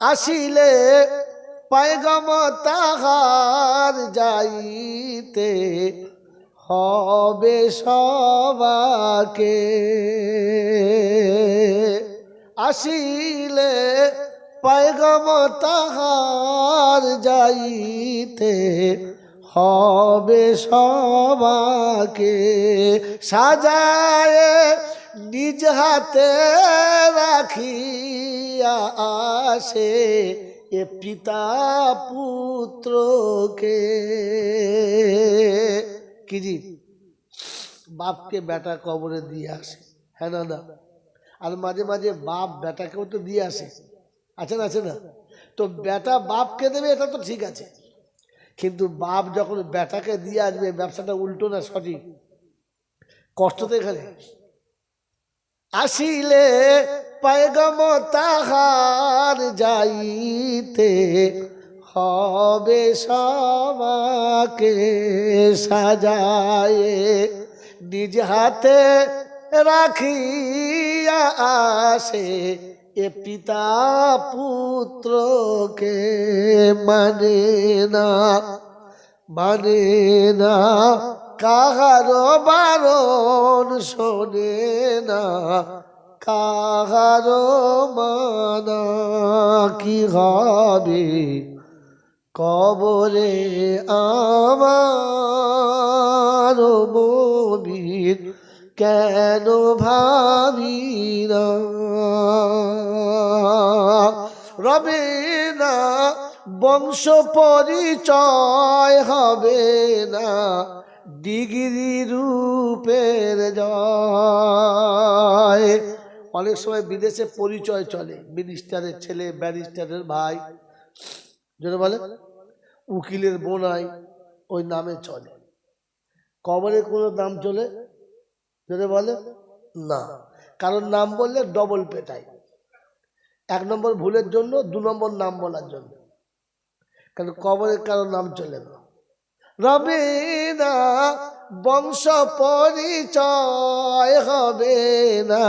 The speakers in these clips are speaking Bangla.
আসিলে পয়গম তাহার যাইতে হবে সবাকে। আসিলে পয়গম তাহার যাইতে হবে সবাকে। সাজায় নিজ হাতে রাখিয়া আসে এ পিতা পুত্রকে। কি জি, বাপকে বেটা কবরে দিয়ে আসে, হ্যাঁ না না? আর মাঝে মাঝে বাপ বেটাকেও তো দিয়ে আসে, আছে না আছে না? তো বেটা বাপকে দেবে এটা তো ঠিক আছে, কিন্তু বাপ যখন বেটাকে দিয়ে আসবে ব্যবসাটা উল্টো না সঠিক? কষ্ট তো এখানে। আসিলে পয়গম তাহার যাইতে হবে সবাকে। সাজায় নিজ হাতে রাখিয়া আসে এ পিতা পুত্রকে। মানে না মানে না কাহার বারণ শোনে না কাহার মানা। কি হবে কবরে আমার মুমিন কেন ভাবি না? রবে না বংশ পরিচয়, হবে না ডিগ্রি রূপের জয়। অনেক সময় বিদেশে পরিচয় চলে, মিনিস্টারের ছেলে, ব্যারিস্টারের ভাই, যেটা বলে উকিলের বোনাই, ওই নামে চলে। কবরে কোনো নাম চলে যেটা বলে না, কারণ নাম বললে ডবল পেটায়। 1 নম্বর ভুলের জন্য, 2 নম্বর নাম বলার জন্য, কারণ কবরে কারো নাম চলে না। রবে না বংশ পরিচয়, হবে না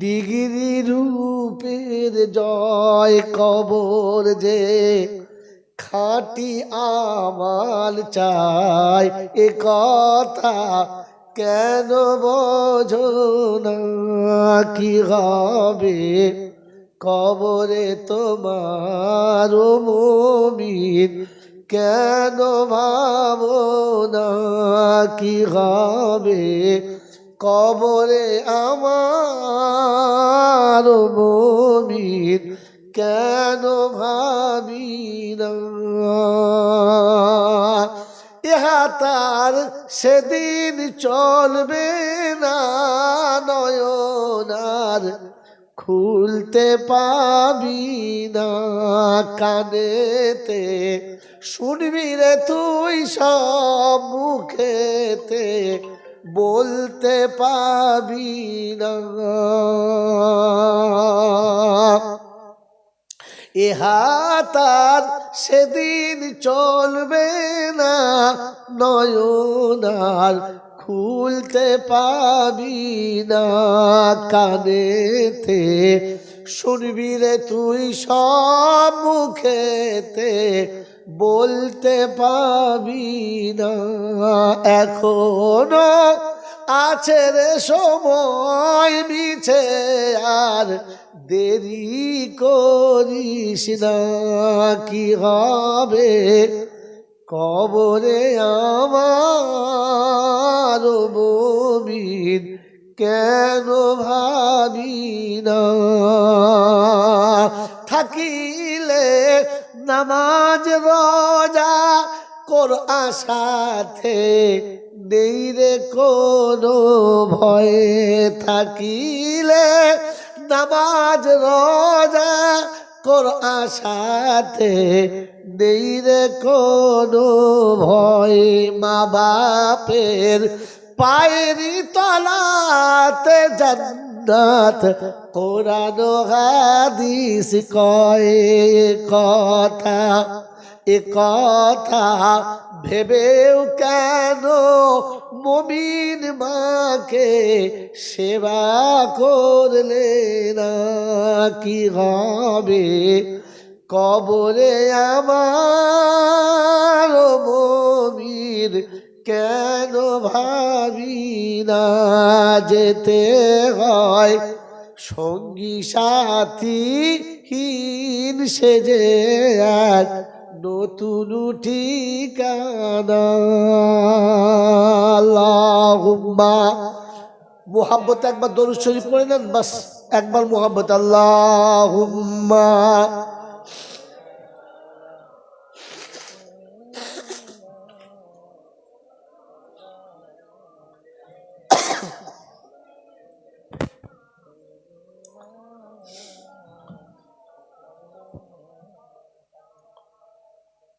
ডিগ্রি রূপের জয়। কবর যে খাঁটি আমাল চাই, এ কথা কেন বোঝো না? কি হবে কবরে তোমার মুমিন কেন ভাবো না? কি হবে কবরে আমার মুমিন কেন ভাবি না? ইহা তার সেদিন চলবে না, নয়নার খুলতে পাবি না। কানেতে শুনবি রে তুই সব, মুখেতে বলতে পাবি না। ইহা তার সেদিন চলবে না, নয়নার খুলতে পাবি না। কানেতে শুনবি রে তুই সব, মুখেতে বলতে পাবি না। এখনো আছে রে সময়, মিছে আর দেরি করিস না। কি হবে কবরে আমার মুমিন কেন ভাবি না? থাকিলে নামাজ রোজা কোরআন সাথে নেই রে কোনো ভয়। থাকিলে নামাজ রোজা কোরআন সাথে নেই রে কোনো ভয়। মা বাপের পায়েরি তলাতে জান্নাত কোরআন হাদিস কয়। কথা এ কথা ভেবেও কেন মুমিন মাকে সেবা করলে না? কি হবে কবরে আমার মমির কেন ভাবি না যেতে হয় সঙ্গী সাথী হীন সেজে এক নতুন ঠিকানা। আল্লাহুম্মা মুহাব্বত একবার দরুদ শরীফ পড়ে নেন, বাস একবার মুহাব্বত। আল্লাহুম্মা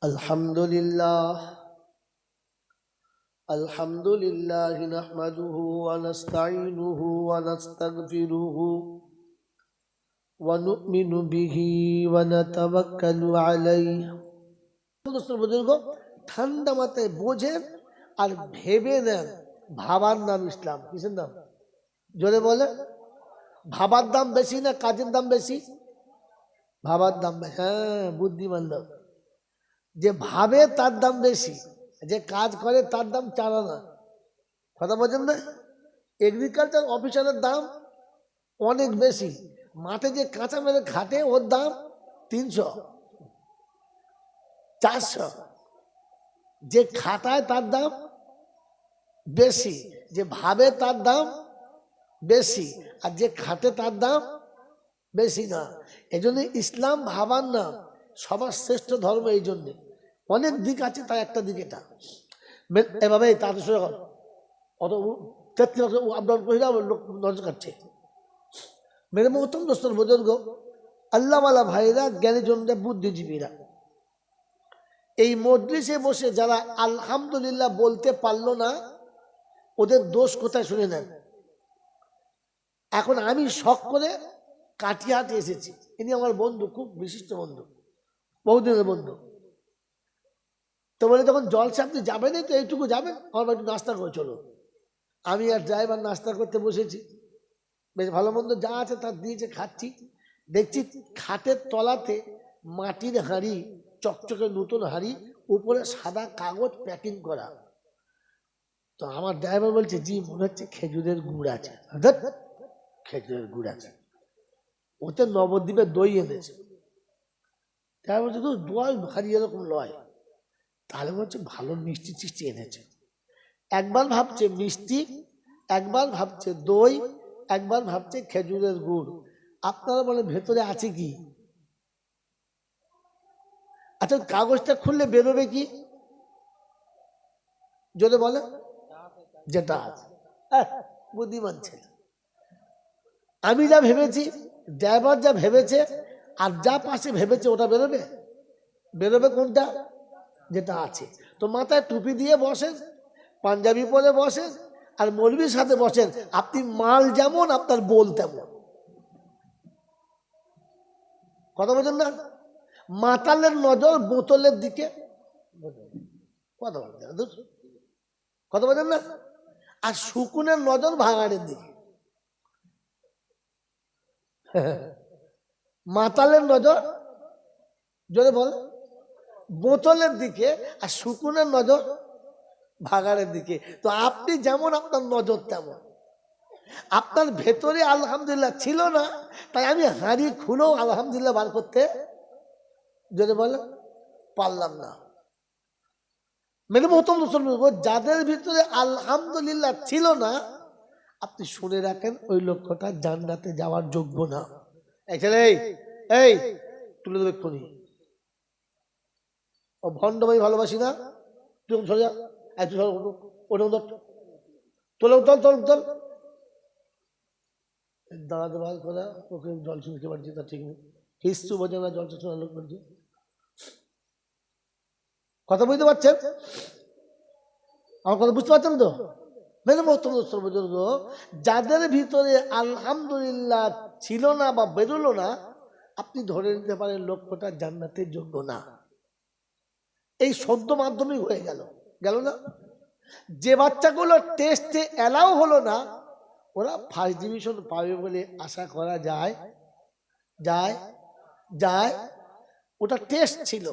আলহামদুলিল্লাহ আলহামদুলিল্লাহ নাহমাদুহু ওয়া নাস্তাঈনুহু ওয়া নাস্তাগফিরুহু ওয়া নু'মিনু বিহি ওয়া নাতাওয়াক্কালু আলাইহি। বুজুর্গ, ঠান্ডা মাথায় বোঝেন আর ভেবে নেন, ভাবার নাম ইসলাম। কিসের নাম? জোরে বলে। ভাবার দাম বেশি না কাজের দাম বেশি? ভাবার দাম বেশি। হ্যাঁ, বুদ্ধিমান লোক। যে ভাবে তার দাম বেশি, যে কাজ করে তার দাম 4 আনা। কথা বলছেন না? এগ্রিকালচার অফিসারের দাম অনেক বেশি, মাঠে যে কাঁচা মেরে খাটে ওর দাম 300 400। যে খাটায় তার দাম বেশি, যে ভাবে তার দাম বেশি, আর যে খাটে তার দাম বেশি না। এই জন্য ইসলাম ভাবার নাম, সবার শ্রেষ্ঠ ধর্ম। এই জন্যে অনেক দিক আছে, তার একটা দিক এটা। এভাবে তাদের সঙ্গে অত 33 আপডাউন করে লোক নজর কাটছে। মেরে মহতম দোস্তর বুজুর্গ, আল্লাহওয়ালা ভাইরা, জ্ঞানীজনরা, বুদ্ধিজীবীরা, এই মজলিসে বসে যারা আলহামদুলিল্লাহ বলতে পারলো না, ওদের দোষ কোথায় শুনে নেন। এখন আমি শখ করে কাটিয়াতে এসেছি, ইনি আমার বন্ধু, খুব বিশিষ্ট বন্ধু, বহুদিনের বন্ধু। তো বলে যখন জলসা আপনি যাবেন, তো এইটুকু যাবেন, আমার একটু নাস্তা করে চলো। আমি আর ড্রাইভার নাস্তা করতে বসেছি, বেশ ভালো মন্দ যা আছে তার দিয়েছে, খাচ্ছি। দেখছি খাটের তলাতে মাটির হাঁড়ি, চকচকে নতুন হাঁড়ি, উপরে সাদা কাগজ প্যাকিং করা। তো আমার ড্রাইভার বলছে, জি মনে হচ্ছে খেজুরের গুড় আছে। খেজুরের গুড় আছে, ওতে নবদ্বীপের দই এনেছে। ড্রাইভার বলছে, তো দই হাঁড়ি এরকম লয়। তাহলে বলছে ভালো মিষ্টি টিষ্টি এনেছে। একবার ভাবছে মিষ্টি, একবার ভাবছে দই, একবার ভাবছে খেজুরের গুড়। আপনারা বলে ভেতরে আছে কি? আচ্ছা, কাগজটা খুললে বেরোবে কি? যদি বলে যেটা আছে। বুদ্ধিমান ছেলে। আমি যা ভেবেছি, ড্রাইভার যা ভেবেছে, আর যা পাশে ভেবেছে, ওটা বেরোবে? বেরোবে কোনটা? যেটা আছে। তো মাথায় টুপি দিয়ে বসেন, পাঞ্জাবি পরে বসেন, আর মৌলবীর সাথে বসেন, আপনি মাল যেমন আপনার বল তেমন। কথা বলছেন না? মাতালের নজর বোতলের দিকে, কথা বলছেন কথা বলছেন না? আর শুকুনের নজর ভাঙাড়ের দিকে। মাতালের নজর জোরে বল বোতলের দিকে, আর শুকুনের নজর ভাগাড়ের দিকে। তো আপনি যেমন আপনার নজর তেমন। আপনার ভেতরে আলহামদুলিল্লাহ ছিল না, তাই আমি হাঁড়ি খুলেও আলহামদুলিল্লাহ বার করতে যদি বলে পারলাম না। মেরে মহতম মুসলমান, যাদের ভিতরে আলহামদুলিল্লাহ ছিল না, আপনি শুনে রাখেন, ওই লক্ষ্যটা জান্নাতে যাওয়ার যোগ্য না। এই তুলে দেবে এক্ষুনি। ও ভণ্ড ভাই ভালোবাসি না, তুই সরে যা, দাঁড়াতে ভালো করে, ওকে জল শুনতে পারছি, তা ঠিক নেই। হিস্তু বোঝে না, জল শোনা লোক বলছে। কথা বুঝতে পারছেন? আমার কথা বুঝতে পারছেন তো? মেরে মহতম বুজুর্গ, যাদের ভিতরে আলহামদুলিল্লাহ ছিল না বা বেরোলো না, আপনি ধরে নিতে পারেন লক্ষ্যটা জান্নাতের যোগ্য না। এই সদ্য মাধ্যমিক হয়ে গেল না? যে বাচ্চাগুলো টেস্টে এলাও হলো না, ওরা ফার্স্ট ডিভিশন পাবে বলে আশা করা যায়। ওটা টেস্ট ছিল,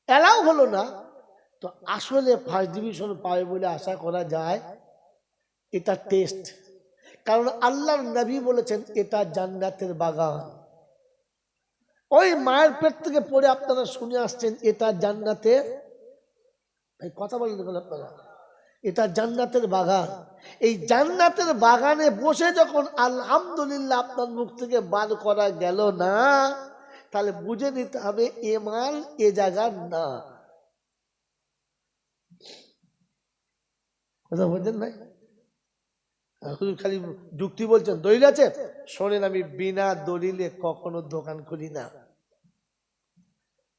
এলাও হলো না, তো আসলে ফার্স্ট ডিভিশন পাবে বলে আশা করা যায়। এটা টেস্ট, কারণ আল্লাহর নবী বলেছেন এটা জান্নাতের বাগান। ওই মায়ের পেট থেকে পড়ে আপনারা শুনে আসছেন এটা জান্নাতের, কথা বলেন আপনারা, এটা জান্নাতের বাগান। এই জান্নাতের বাগানে বসে যখন আলহামদুলিল্লাহ আপনার মুখ থেকে বার করা গেল না, তাহলে বুঝে নিতে হবে এ মাল এ জায়গার না। কথা বলছেন ভাই? খালি যুক্তি বলছেন, দলিল আছে? শোনেন, আমি বিনা দলিলে কখনো দোকান খুলি না,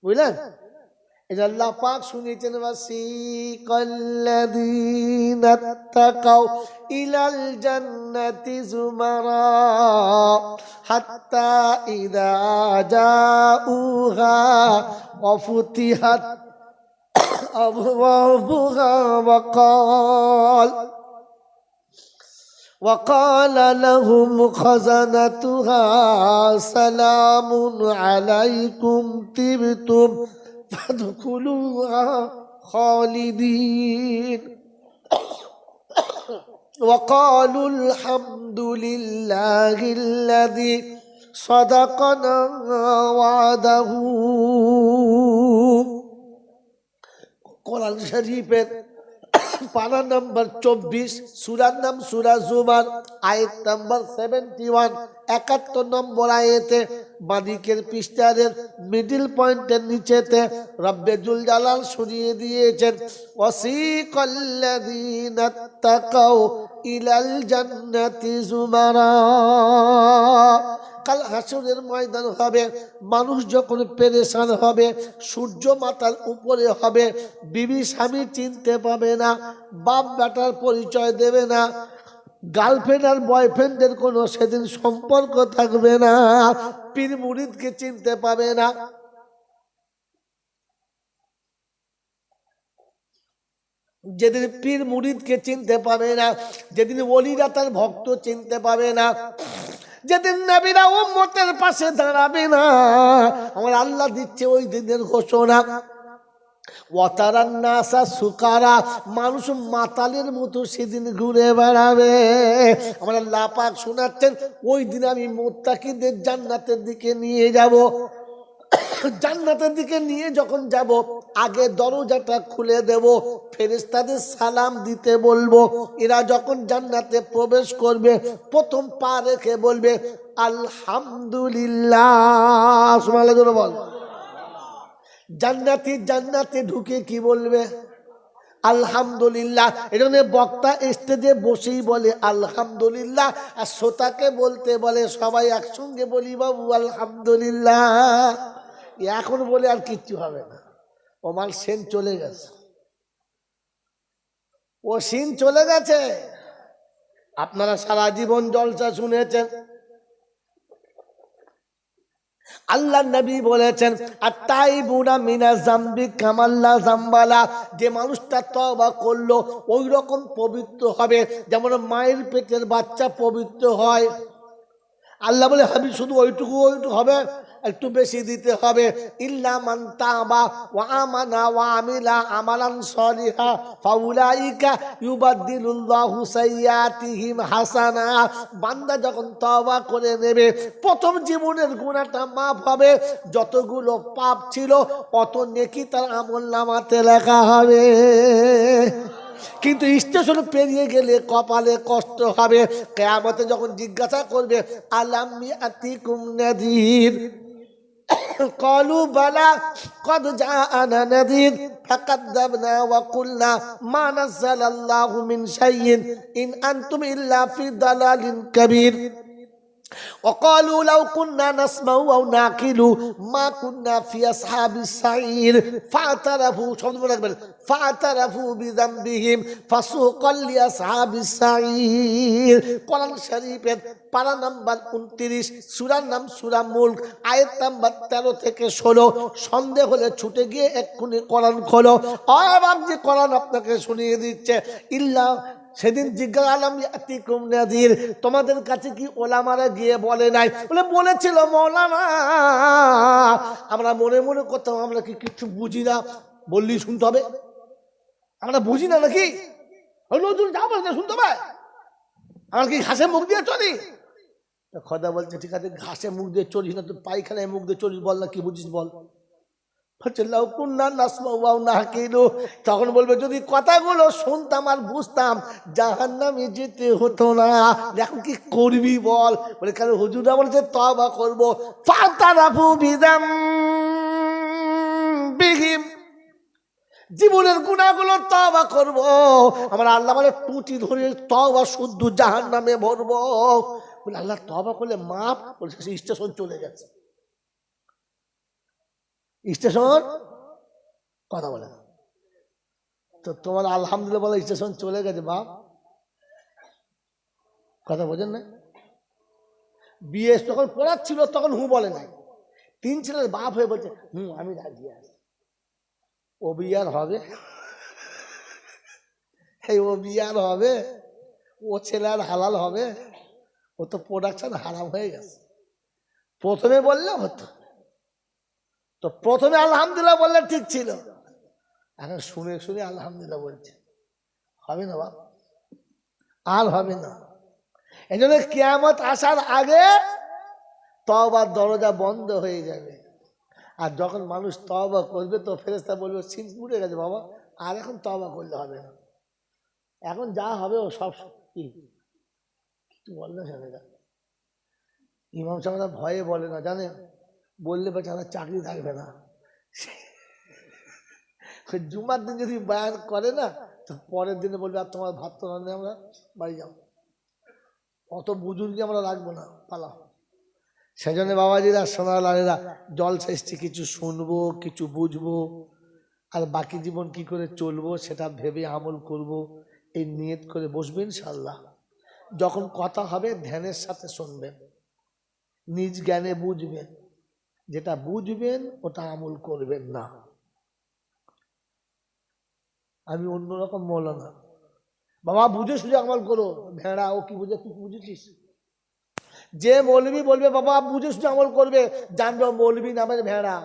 বুঝলেন? এটা আল্লাহ পাক শুনিয়েছেন, ওয়াসিকাল্লাযীনা তাকাউ ইলাল জান্নাতি যুমারা হাত্তা ইযা জাউহা ওয়া ফুতিহাত আবওয়াবুহা وقال لهم خزنتها سلام عليكم طبتم فادخلوها خالدين وقالوا الحمد لله الذي صدقنا وعده। কোরআন শরীফের পারা নাম্বার 24, সূরার নাম সূরা জুমার, আয়াত নাম্বার 71, 71 নম্বর আয়াতে বাদিকের পৃষ্ঠার মিডল পয়েন্টের নিচেতে রব্বে জুল জালাল শুনিয়ে দিয়েছেন, ওয়াসিকাল্লাযীনা তাকাউ ইলাল জান্নাতি যুমারা। কাল হাসরের ময়দান হবে, মানুষ যখন পেরেশান হবে, সূর্য মাথার উপরে হবে, বিবি স্বামী চিনতে পাবে না, বাপ বেটার পরিচয় দেবে না, গার্লফ্রেন্ড আর বয়ফ্রেন্ডের কোনো সেদিন সম্পর্ক থাকবে না, পীর মুরিদকে চিনতে পাবে না। যেদিন পীর মুরিদকে চিনতে পাবে না, যেদিন ওলিরা তার ভক্ত চিনতে পাবে না, যেদিন নবীরা উম্মতের পাশে দাঁড়াবে না, আমার আল্লাহ দিচ্ছে ওই দিনের ঘোষণা, ওয়াতারান নাসা সুকারা, মানুষ মাতালের মতো সেদিন ঘুরে বেড়াবে। আমার আল্লাহ পাক শোনাচ্ছেন, ওই দিন আমি মুত্তাকিদের জান্নাতের দিকে নিয়ে যাব। জান্নাতের দিকে নিয়ে যখন যাব, আগে দরজাটা খুলে দেব, ফেরেশতাদের সালাম দিতে বলবো। এরা যখন জান্নাতে প্রবেশ করবে, প্রথম পা রেখে বলবে আলহামদুলিল্লাহ। সুবহানাল্লাহ বল। জান্নাতে ঢুকে কি বলবে? আলহামদুলিল্লাহ। এজন্য বক্তা স্টেজে বসেই বলে আলহামদুলিল্লাহ, আর শ্রোতাকে বলতে বলে সবাই একসঙ্গে বলি বাবু আলহামদুলিল্লাহ। এখন বলে আর কিচ্ছু হবে না, ওমাল সেন চলে গেছে, ও সিন চলে গেছে। আপনারা সারা জীবন জলসা শুনেছেন, আল্লাহ নবী বলেছেন আত্তাইবুনা মিনা যামবি কামাল্লা যামবালা, যে মানুষটা তওবা করলো ওই রকম পবিত্র হবে যেমন মায়ের পেটের বাচ্চা পবিত্র হয়। আল্লাহ বলে হাবিব শুধু ওইটুকু হবে, একটু বেশি দিতে হবে। ইল্লা মান তাবা ওয়া আমানা ওয়া আমিলা আমালান সলিহা ফাউলাইকা ইউবাদদিলুল্লাহু সাইয়্যাতিহিম হাসানা। বান্দা যখন তওবা করে নেবে, প্রথম জীবনের গুনাহটা মাফ হবে, যতগুলো পাপ ছিল অত নেকি তার আমলনামাতে লেখা হবে। কিন্তু স্টেশন পেরিয়ে গেলে কপালে কষ্ট হবে। কিয়ামতে যখন জিজ্ঞাসা করবে আলাম ইয়াতিকুম নাযীর, قالوا بلى قد جاءنا نذير فكذبنا وقلنا ما نزل الله من شيء إن أنتم إلا في ضلال كبير وقالوا لو كنا نسمع أو نعقل ما كنا في أصحاب السعير فاعترفوا بذنبهم فسوقا لأصحاب السعير। কোরআন শরীফের পারা নাম্বার 29, সূরার নাম সূরা মুলক, আয়াত নাম্বার 13 থেকে 16। সন্দেহ হলে ছুটে গিয়ে এক্ষুনি কোরআন খোলো। আর বাপজি কোরআন আপনাকে শুনিয়ে দিচ্ছে, ইল্লা সেদিন জিজ্ঞাসা আলাম ইয়াতিকুম নাযির, তোমাদের কাছে কি ওলামারা গিয়ে বলে নাই? বলে বলেছিল মৌলানা, আমরা মনে মনে করতাম আমরা কি কিছু বুঝি না, বললি শুনতে হবে, আমরা বুঝি না নাকি? নজরুল যা বলছে শুনতে হবে, আমার কি ঘাসে মুখ দিয়ে চলি? খোদা বলছে ঠিক আছে, ঘাসে মুখ দিয়ে চলিস না, তুই পায়খানায় মুখ দিয়ে চলিস, বল না কি বুঝিস বল। তখন বলবে যদি কথাগুলো শুনতাম আর বুঝতাম জাহান্নামে যেতে হতো না। এখন কি করবি বল? বলে কেন হুজুরা বলছে তওবা করবো, ফাতারাফু বিযামবিহিম, জীবনের গুনাহগুলো তওবা করব। আমরা আল্লাহ বলে টুটি ধরে তওবা শুদ্ধ জাহান্নামে ভরবো। বলে আল্লাহ তওবা করলে মাপ, বলছে স্টেশন চলে গেছে। স্টেশন কথা বলে না তো তোমার আলহামদুলিল্লাহ বলে স্টেশন চলে গেছে বাপ, কথা বোঝেন না? বিয়ে যখন পড়াচ্ছিল তখন হু বলে নাই, 3 ছেলের বাপ হয়ে বলছে আমি রাজি আছি। ও বিয়ার হবে, ও বিয়ার হবে, ও ছেলে আর হালাল হবে? ও তো প্রোডাকশন হারাম হয়ে গেছে। প্রথমে বললে হতো, তো প্রথমে আলহামদুলিল্লাহ বললে ঠিক ছিল, এখন শুনে শুনে আলহামদুলিল্লাহ বলছে হবে না বাপ, আর হবে না। এই জন্য কিয়ামত আসার আগে তওবার দরজা বন্ধ হয়ে যাবে। আর যখন মানুষ তওবা করবে তো ফেরেশতা বলবে সিন পুড়ে গেছে বাবা, আর এখন তওবা করলে হবে না, এখন যা হবে ও সব কি কিছু বলবে না। ইমাম সাহেবরা ভয়ে বলে না, জানেন, বললে বেচারা চাকরি থাকবে না। জুমার দিন যদি বয়ান করে না তো পরের দিনে বলবে আর তোমার ভাত তো রান্না, আমরা বাড়ি যাও, অত বুজুর্গি আমরা রাখবো না, পালা। সেজন্য বাবাজিরা সোনালালেরা জলসা এসছে, কিছু শুনবো, কিছু বুঝবো, আর বাকি জীবন কি করে চলবো সেটা ভেবে আমল করব, এই নিয়ত করে বসবেন ইনশাআল্লাহ। যখন কথা হবে ধ্যানের সাথে শুনবেন, নিজ জ্ঞানে বুঝবেন, যেটা বুঝবেন ওটা আমল করবেন না। আমি অন্যরকম মৌলানা, বাবা বুঝে সুঝে আমল করো, ভেড়া ও কি বুঝে, তুই বুঝেছিস? যে মৌলবি বলবে বাবা বুঝে সুঝে আমল করবে, জানবে মৌলবি নামের ভেড়া,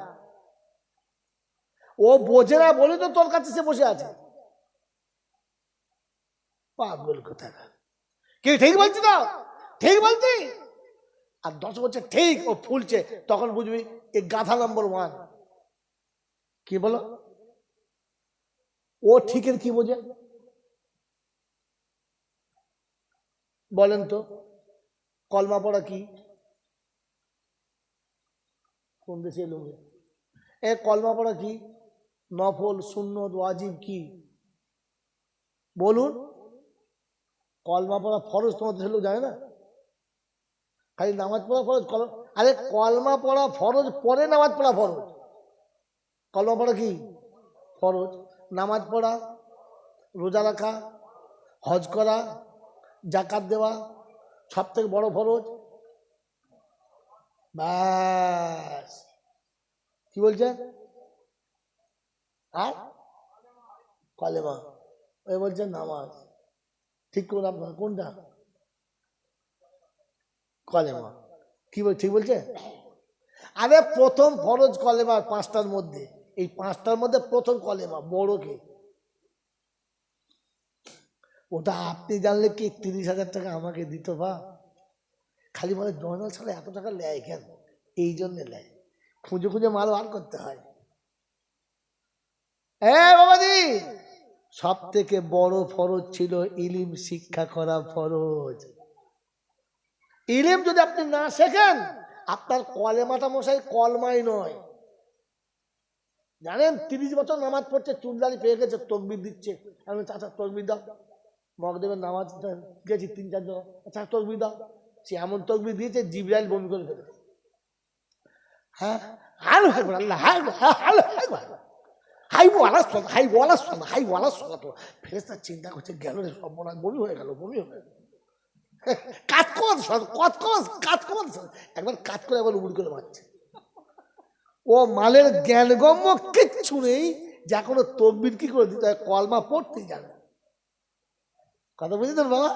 ও বোঝে না বলে তো তোর কাছে সে বসে আছে। পাগল কোথাকার, কি ঠিক বলছি তো? ঠিক বলছি। আর 10 বছর ঠিক ও ফুলছে, তখন বুঝবি এই গাধা নম্বর 1। কি বলো? ও ঠিকের কি বোঝে বলেন তো? কলমা পড়া কি? কোন দেশে এলো এ? কলমা পড়া কি? নফল, সুন্নত, ওয়াজিব কি বলুন? কলমা পড়া ফরজ তোমার দেশের লোক জানে না? খালি নামাজ পড়া ফরজ। আরে কলমা পড়া ফরজ, পরে নামাজ পড়া ফরজ। কলমা পড়া কি ফরজ? নামাজ পড়া, রোজা রাখা, হজ করা, জাকাত দেওয়া সব থেকে বড় ফরজ। ব্যাস। কি বলছে? আর কলেমা, ওই বলছে নামাজ। ঠিক করুন আপনার কোনটা? কলেমা। কি বল, ঠিক বলছে? আরে প্রথম ফরজ কলেমা 5টার মধ্যে, এই 5টার মধ্যে প্রথম কলেমা বড় কে? ওটা আপনি জানলে কি 30,000 টাকা আমাকে দিত বা? খালি বলে জয়নাল ছাড়া এত টাকা নেয় কেন? এই জন্য নেয়, খুঁজে খুঁজে মাল বার করতে হয়। বাবাজি, সব থেকে বড় ফরজ ছিল ইলিম শিক্ষা করা ফরজ। ইলিম যদি আপনি না শেখেন, আপনার কলেমাটা মশাই কলমাই নয়। জানেন 30 বছর নামাজ পড়ছে, চুলদারি পেয়ে গেছে, তকবির দিচ্ছে, আমি চাচা তকবির দাও, মগদেবের নামাজ গেছি 3-4 জন, আচ্ছা তকবির দাও, সে এমন তকবির দিয়েছে জিবরাইল বমি করে ফেলেছে। হ্যাঁ হাল আল্লাহ ফেরেশতা চিন্তা করছে গেল রে, সব মনে বমি হয়ে গেল, বমি হয়ে গেল। কাজ কর একবার কাজ করে একবার উড়ি করে মারছে। ও মালের জ্ঞানগম্য কিচ্ছু নেই যে এখনো তকবির কি করে দিতে হয়, কলমা পড়তেই জানে। কথা বুঝেছেন বাবা?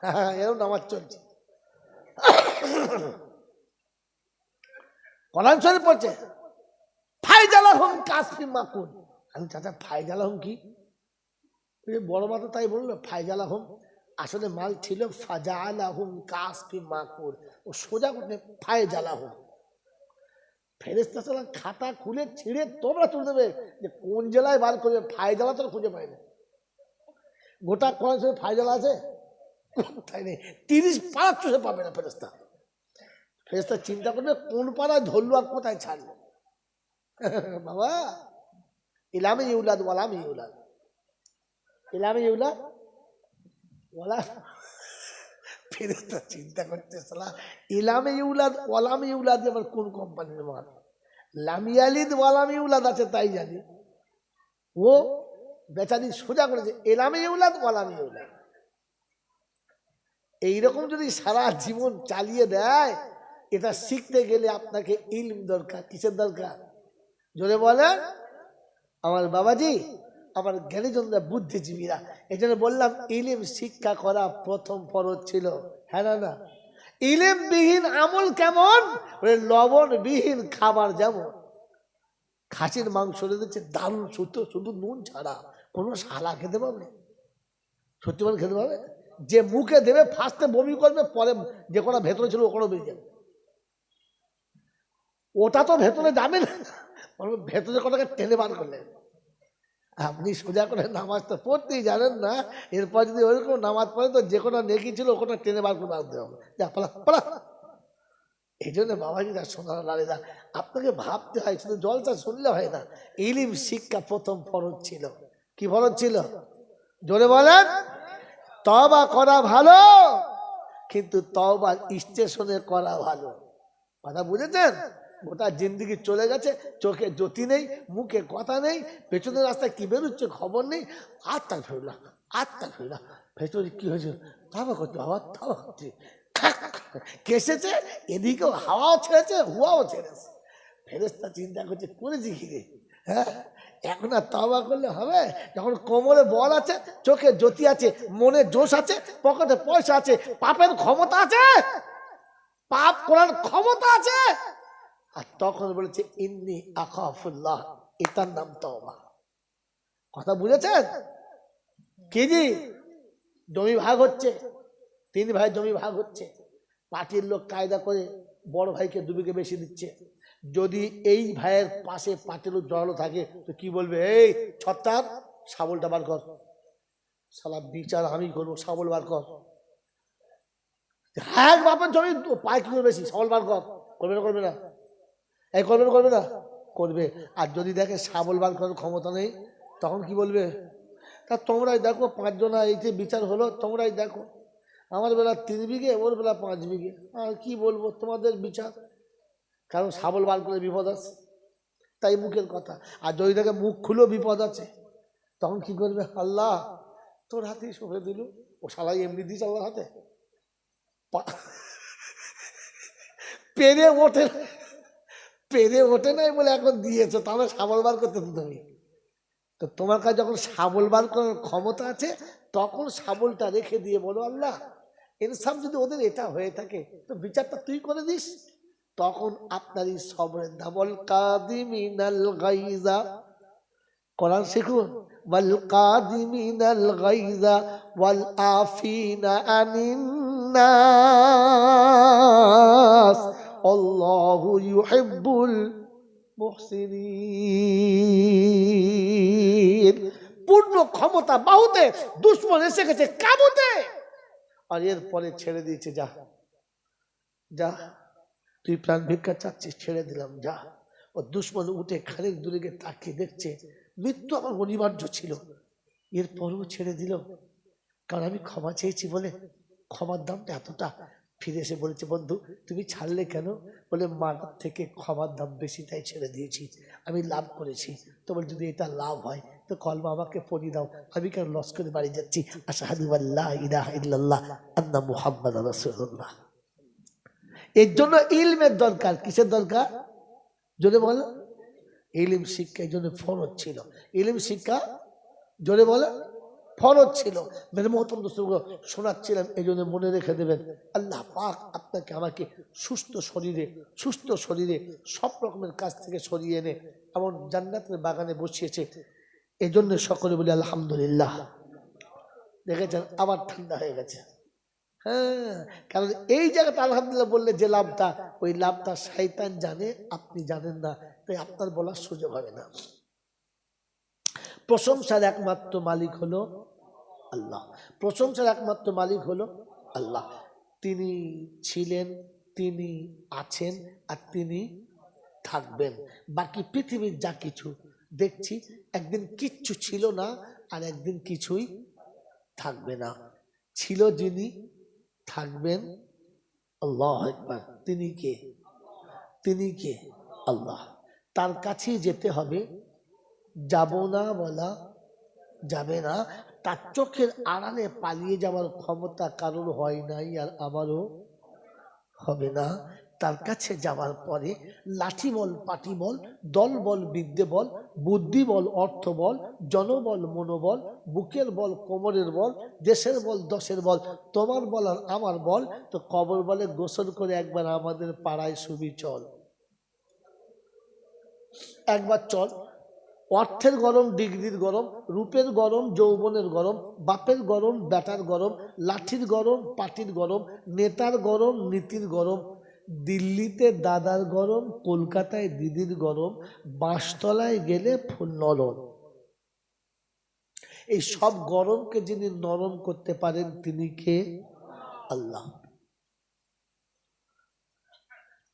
হ্যাঁ, এরকম নামাজ চলছে। কোরআন শরীফ পড়ছে ফাইজালাহুম কাসফি মাকুল। আমি চাচা ফাইজালাহুম কি? বড় মা তো তাই বললো ফাইজালাহুম, আসলে মাল ছিল ফাজালাহুম কাসফি মাকুল। ও সোজা করতে ফাইজালাহুম। ফেরেশতা সালাম খাতা খুলে ছিঁড়ে তোমরা তুলে দেবে যে কোন জেলায় বার করবে, ফাইজালা তো খুঁজে পায় না। গোটা কোরআন শরীফ ফাইজালা আছে তাই নেই, 30 পাড়া চষে পাবে না ফেরেশতা। ফেরেশতা চিন্তা করবে কোন পাড়ায় ধরলো আর কোথায় ছাড়লো। বাবা ইলামে ইউলাদ ওয়ালামে ইউলাদ, ইলামে ইউলাদ ওয়ালা। ফেরেশতা চিন্তা করতে সালা ইলামে ইউলাদ ওয়ালামে ইউলাদ আবার কোন কোম্পানির মাল? লাম ইয়ালিদ ওয়ালাম ইউলাদ আছে তাই জানি। ও বেচারি সোজা করেছে ইলামে ইউলাদ ওয়ালাম ইউলাদ। এইরকম যদি সারা জীবন চালিয়ে দেয়, এটা শিখতে গেলে আপনাকে ইলম দরকার। কিসের দরকার? জোরে বলেন। আমার বাবাজি, আমার জ্ঞানীজনরা, বুদ্ধিজীবীরা, এই জন্য বললাম ইলিম শিক্ষা করা প্রথম ফরজ ছিল। হ্যাঁ না না? ইলিম বিহীন আমল কেমন? লবণ বিহীন খাবার যেমন। খাসির মাংস দিচ্ছে দারুণ সুতো, শুধু নুন ছাড়া, কোনো শালা খেতে পারবে? সত্যি বলে খেতে পারবে? যে মুখে দেবে ফার্স্টে বমি করবে, পরে যে কোনো ভেতরে ছিল ওখানে বেরিয়ে যাবে। ওটা তো ভেতরে যাবে না, ভেতরে কোটাকে টেনে বার করলে। আপনি সোজা করে নামাজ তো পড়তেই জানেন না, এরপর যদি ওইরকম নামাজ পড়ে তো যে কোনো নেকি ছিল ওখানে টেনে বার করে রাখতে হবে। যা পালা পালা। এই জন্য বাবাজিরা, সোনার লালেরা, আপনাকে ভাবতে হয়, শুধু জলটা শুনলে হয় না। ইলিম শিক্ষা প্রথম ফরজ ছিল। কি ফরজ ছিল? জোরে বলেন। তওবা করা ভালো, কিন্তু তওবা স্টেশনে করা ভালো। কথা বুঝেছেন? গোটা জিন্দিগি চলে গেছে, চোখে জ্যোতি নেই, মুখে কথা নেই, পেছনের রাস্তায় কি বেরোচ্ছে খবর নেই, আত্মা ফেরলাম, আত্মা ফেরলাম, ভেতরে কি হয়েছে তওবা করতে, বাবা তওবা করতে কেসেছে, এদিকেও হাওয়াও ছেড়েছে, হুয়াও ছেড়েছে। ফেরেশতা চিন্তা করছে করেছি কি রে? হ্যাঁ, এখন আর তওবা করলে হবে? যখন কোমরে বল আছে, চোখে জ্যোতি আছে, মনে জোশ আছে, পকেটে পয়সা আছে, পাপের ক্ষমতা আছে, পাপ করার ক্ষমতা আছে, আর তখন বলেছে ইন্নী আখাফুল্লাহ, এটার নাম তওবা। কথা বুঝেছেন? কি জি? জমি ভাগ হচ্ছে, 3 ভাই জমি ভাগ হচ্ছে, পার্টির লোক কায়দা করে বড় ভাইকে 2 বিঘে বেশি দিচ্ছে। যদি এই ভাইয়ের পাশে পার্টির লোক জড়ালো থাকে তো কি বলবে? এই ছত্তার, শাবলটা বার কর, শালা বিচার আমি করবো, শাবল বার কর। হ্যাঁ, বাপের জমি 5 কিলো বেশি, শাবল বার কর। করবে না? করবে না? এই করবে না? করবে না? করবে। আর যদি দেখে শাবল বার করার ক্ষমতা নেই, তখন কি বলবে? তা তোমরাই দেখো, 5 জনা এই যে বিচার হলো, তোমরাই দেখো, আমার বেলা 3 বিঘে, ওর বেলা 5 বিঘে, আর কি বলবো, তোমাদের বিচার। কারণ শাবল বার করে বিপদ আছে, তাই মুখের কথা। আর যদি দেখে মুখ খুলেও বিপদ আছে, তখন কি করবে? আল্লাহ তোর হাতেই সঁপে দিল। ও শালাই এমনি দিস আল্লাহর হাতে, পেরে ওঠে, পেরে ওঠে নাই বলে এখন দিয়েছো, তাহলে শাবল বার করতে তুমি। তো তোমার কাছে যখন শাবল বার করার ক্ষমতা আছে, তখন শাবলটা রেখে দিয়ে বলো আল্লাহ, ইনসাফ যদি ওদের এটা হয়ে থাকে তো বিচারটা তুই করে দিস। তখন আপনারই সবরের দাবল কাদিমিনাল গাইজা, কোরআন শিখুন, ওয়াল কাদিমিনাল গাইজা ওয়াল আফিনা আনিন নাস আল্লাহু ইউহিব্বুল মুহসিনিন। পূর্ণ ক্ষমতা বাহুতে দুশ্মন এসে গেছে কাবুতে, আর এরপরে ছেড়ে দিয়েছে, যা যা, তুই প্রাণ ভিক্ষা চাচ্ছিস, ছেড়ে দিলাম, যা। ও দুশ্মন উঠে খানিক দূরে গিয়ে তাকিয়ে দেখছে মৃত্যু আমার অনিবার্য ছিল, এরপরও ছেড়ে দিল, কারণ আমি ক্ষমা চেয়েছি বলে। ক্ষমার দামটা এতটা। ফিরে এসে বলেছে, বন্ধু তুমি ছাড়লে কেন? বলে মারার থেকে ক্ষমার দাম বেশি, তাই ছেড়ে দিয়েছি, আমি লাভ করেছি। তো বলে যদি এটা লাভ হয় তো কলমা আমাকে পড়িয়ে দাও, আমি কেন লস করে বাড়ি যাচ্ছি। আশহাদু আল্লা ইলাহা ইল্লাল্লাহ আন্না মুহাম্মাদুর রাসূলুল্লাহ। এর জন্য ইলমের দরকার। কিসের দরকার? জোরে বল। ইলম শিক্ষা এই জন্য ফরজ ছিল। ইলম শিক্ষা, জোরে বলে, ফরজ ছিল। মেরে মহতম দোস্তগুলো শোনাচ্ছিলাম, এই জন্য মনে রেখে দেবেন, আল্লাহ পাক আপনাকে আমাকে সুস্থ শরীরে সব রকমের কাজ থেকে সরিয়ে এনে এমন জান্নাতের বাগানে বসিয়েছে। এই জন্য সকলে বলি আলহামদুলিল্লাহ। দেখেছেন আবার ঠান্ডা হয়ে গেছে। হ্যাঁ, কারণ এই জায়গাটা আলহামদুলিল্লাহ বললে যে লাভটা, ওই লাভটা শয়তান জানে, আপনি জানেন না, তাই আপনার বলার সুযোগ হবে না। প্রশংসার একমাত্র মালিক হলো আল্লাহ। প্রশংসার একমাত্র মালিক হলো আল্লাহ। তিনি ছিলেন, তিনি আছেন, আর তিনি থাকবেন। বাকি পৃথিবীর যা কিছু দেখছি, একদিন কিচ্ছু ছিল না, আর একদিন কিছুই থাকবে না। ছিল যিনি, থাকবেন। আল্লাহু আকবার। তিনি কে? তিনি কে? আল্লাহ। তার কাছেই যেতে হবে, যাব না বলা যাবে না। তার চোখের আড়ালে পালিয়ে যাওয়ার ক্ষমতা কারোর হয় নাই, আর আমারও হবে না। তার কাছে যাওয়ার পরে লাঠি বল, পাটি বল, দল বল, বিদ্যে বল, বুদ্ধি বল, অর্থ বল, জনবল, মনোবল, বুকের বল, কোমরের বল, দেশের বল, দশের বল, তোমার বল আর আমার বল, তো কবর বলে গোসল করে একবার আমাদের পাড়ায় শুবি চল। একবার চল। অর্থের গরম, ডিগ্রির গরম, রূপের গরম, যৌবনের গরম, বাপের গরম, বেটার গরম, লাঠির গরম, পাটির গরম, নেতার গরম, নীতির গরম, দিল্লিতে দাদার গরম, কলকাতায় দিদির গরম, বাঁশতলায় গেলে ফুল নরম। এই সব গরমকে যিনি নরম করতে পারেন তিনি কে? আল্লাহ।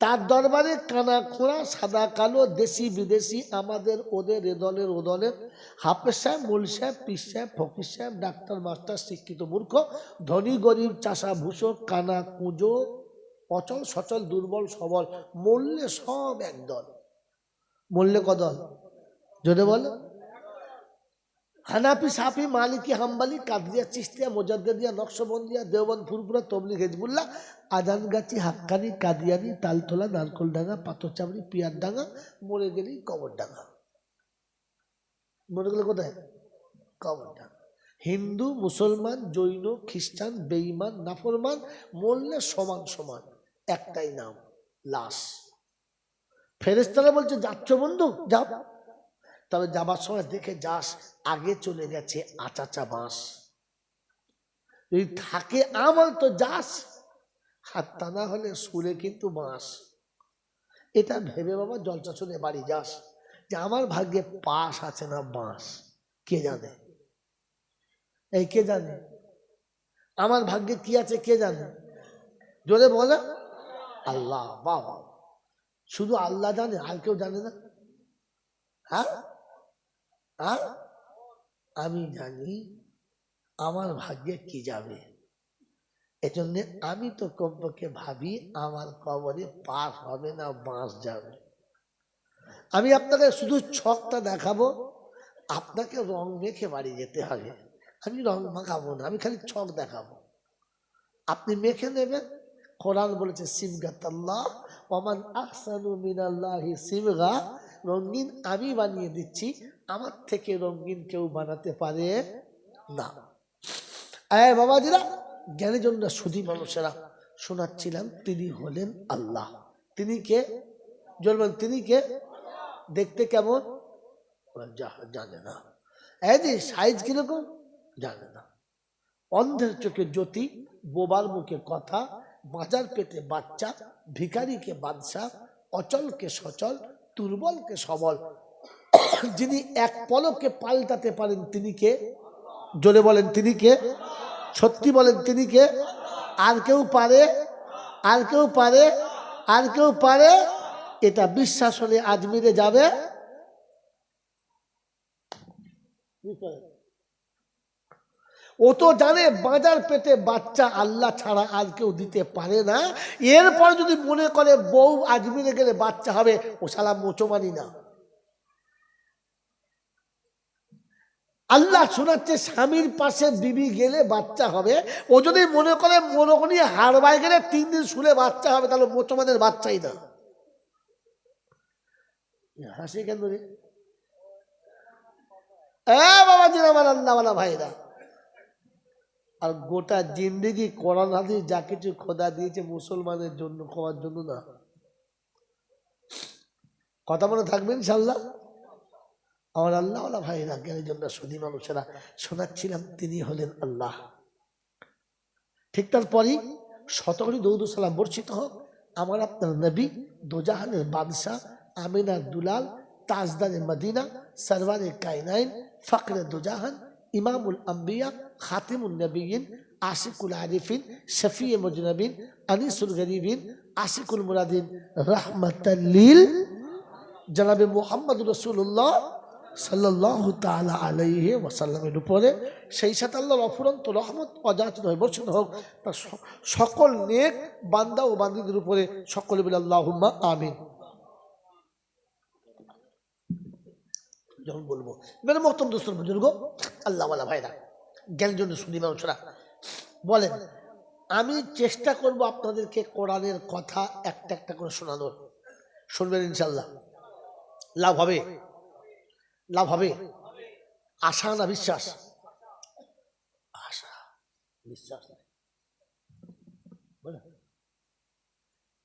তার দরবারে কানা খোঁড়া, সাদা কালো, দেশি বিদেশি, আমাদের ওদের, এ দলের ও দলের, হাফেজ সাহেব, মৌল সাহেব, পীর সাহেব, ফকির সাহেব, ডাক্তার, মাস্টার, শিক্ষিত, মূর্খ, ধনী, গরিব, চাষা, ভূষক, কানা, কুঁজো, অচল, সচল, দুর্বল, সবল, মরলে সব একদল। মরলে কদল? জোরে বল। হানাফি, সাফি, মালিকি, হাম্বালি, কাদরিয়া, চিশতিয়া, মোজাদ্দেদিয়া, নকশবন্দিয়া, দেওবন্দ, ফুরফুরা, তবলিগ, হিজবুল্লাহ, আজানগাছি, হাক্কানি, কাদিয়ানি, তালতলা, নারকলডাঙ্গা, পাথরচাবড়ি, পিয়ারডাঙ্গা, মরে গেলেই কবরডাঙ্গা। মরে গেলে কোথায়? কবরডাঙ্গা। হিন্দু, মুসলমান, জৈন, খ্রিস্টান, বেঈমান, নাফরমান, মরলে সমান সমান, একটাই নাম, লাশ। ফেরেশতারা বলছে যাচ্ছ বন্ধু, যাও, তবে যাবার সময় দেখে যাস আগে চলে গেছে আচাচা বাঁশ। যদি থাকে আমল তো যাস, হাত তা না হলে সুরে কিন্তু বাঁশ। এটা ভেবে বাবা জলসা শুনে বাড়ি যাস যে আমার ভাগ্যে পাশ আছে না বাঁশ। কে জানে? এই কে জানে আমার ভাগ্যে কি আছে? কে জানে? জোরে বলে আল্লাহ। বাবা, শুধু আল্লাহ জানে, আর কেউ জানে না? হ্যাঁ, আমি জানি আমার ভাগ্যে কি যাবে। এজন্য আমি তো কমপক্ষে ভাবি আমার কবরে পাশ হবে না বাঁশ যাবে। আমি আপনাকে শুধু ছকটা দেখাবো, আপনাকে রং মেখে বাড়ি যেতে হবে। আমি রং মাখাবো না, আমি খালি ছক দেখাবো, আপনি মেখে নেবেন। কোরআন বলেছে সিমগাতাল্লাহ ওমান আহসানু মিনাল্লাহি সিমগা, রঙিন আমি বানিয়ে দিচ্ছি, আমার থেকে রঙিন কেউ বানাতে পারে না। আয় বাবাজিরা, জ্ঞানীজনরা, সুধী মানুষেরা, শোনাচ্ছিলাম তিনি হলেন আল্লাহ। তিনি কে? বলবেন তিনি কে? দেখতে কেমন? জানে না। এই যে সাইজ কিরকম জানে না। অন্ধের চোখে জ্যোতি, বোবার মুখে কথা, বাজার পেটে বাচ্চা, ভিখারিকে বাদশা, অচলকে সচল, দুর্বলকে সবল, যিনি এক পলকে পাল্টাতে পারেন তিনি কে? জোরে বলেন তিনি কে? সত্যি বলেন তিনি কে? আর কেউ পারে? আর কেউ পারে? আর কেউ পারে? এটা বিশ্বাস হলে আজমিরে যাবে। ও তো জানে বাজার পেটে বাচ্চা আল্লাহ ছাড়া আর কেউ দিতে পারে না। এরপর যদি মনে করে বউ আজমিরে গেলে বাচ্চা হবে, ও শালা মোচমানি না। আল্লাহ শোনাচ্ছে স্বামীর পাশে বিবি গেলে বাচ্চা হবে। ও যদি মনে করে মনোগণি হারবাই গেলে 3 দিন শুলে বাচ্চা হবে, তাহলে মোচমানের বাচ্চাই না। হাসি কেন রে? বাবাজি আমার আল্লাহওয়ালা ভাইরা, আর গোটা জিন্দেগি কোরআন হাদিস যা কিছু খোদা দিয়েছে মুসলমানের জন্য, খাওয়ার জন্য না। কথা মনে থাকবে ইনশাল্লাহ। আমার আল্লাহ ভাইরা জ্ঞানের জন্য সুধী মানুষেরা শোনাচ্ছিলাম, তিনি হলেন আল্লাহ। ঠিক তারপরই শতকরি দরুদ সালাম বর্ষিত হোক আমার আপনার নবী, দোজাহানের বাদশাহ, আমিনার দুলাল, তাজদারে মদিনা, সরওয়ারে কায়নাইন, ফকরে দোজাহান, ইমামুল আম্বিয়া, খাতিমুন নবীন, আশিকুল আরিফিন, শফিয়ে মুজনবিন, আনিসুল গরিবিন, আশিকুল মুরাদিন, রাহমাতাল লিল জনাবে মুহাম্মদ রাসূলুল্লাহ সাল্লাল্লাহু তাআলা আলাইহি ওয়াসাল্লামের উপরে সেই সাথে আল্লাহর অফুরন্ত রহমত অযাচিত হয়ে বর্ষিত হোক তার সকল নেক বান্দা ও বান্দীদের উপরে। সকলে বলে আল্লাহুম্মা আমিন। যখন বলবো মেরে মহতরম দোস্তর বুজুর্গ, আল্লাহওয়ালা ভাইরা, জ্ঞানের জন্য শুনি মানুষরা বলেন, আমি চেষ্টা করব আপনাদেরকে কোরআনের কথা একটা একটা করে শোনানোর। শুনবেন ইনশাল্লাহ, লাভ হবে, লাভ হবে। আশা না বিশ্বাস? আশা, বিশ্বাস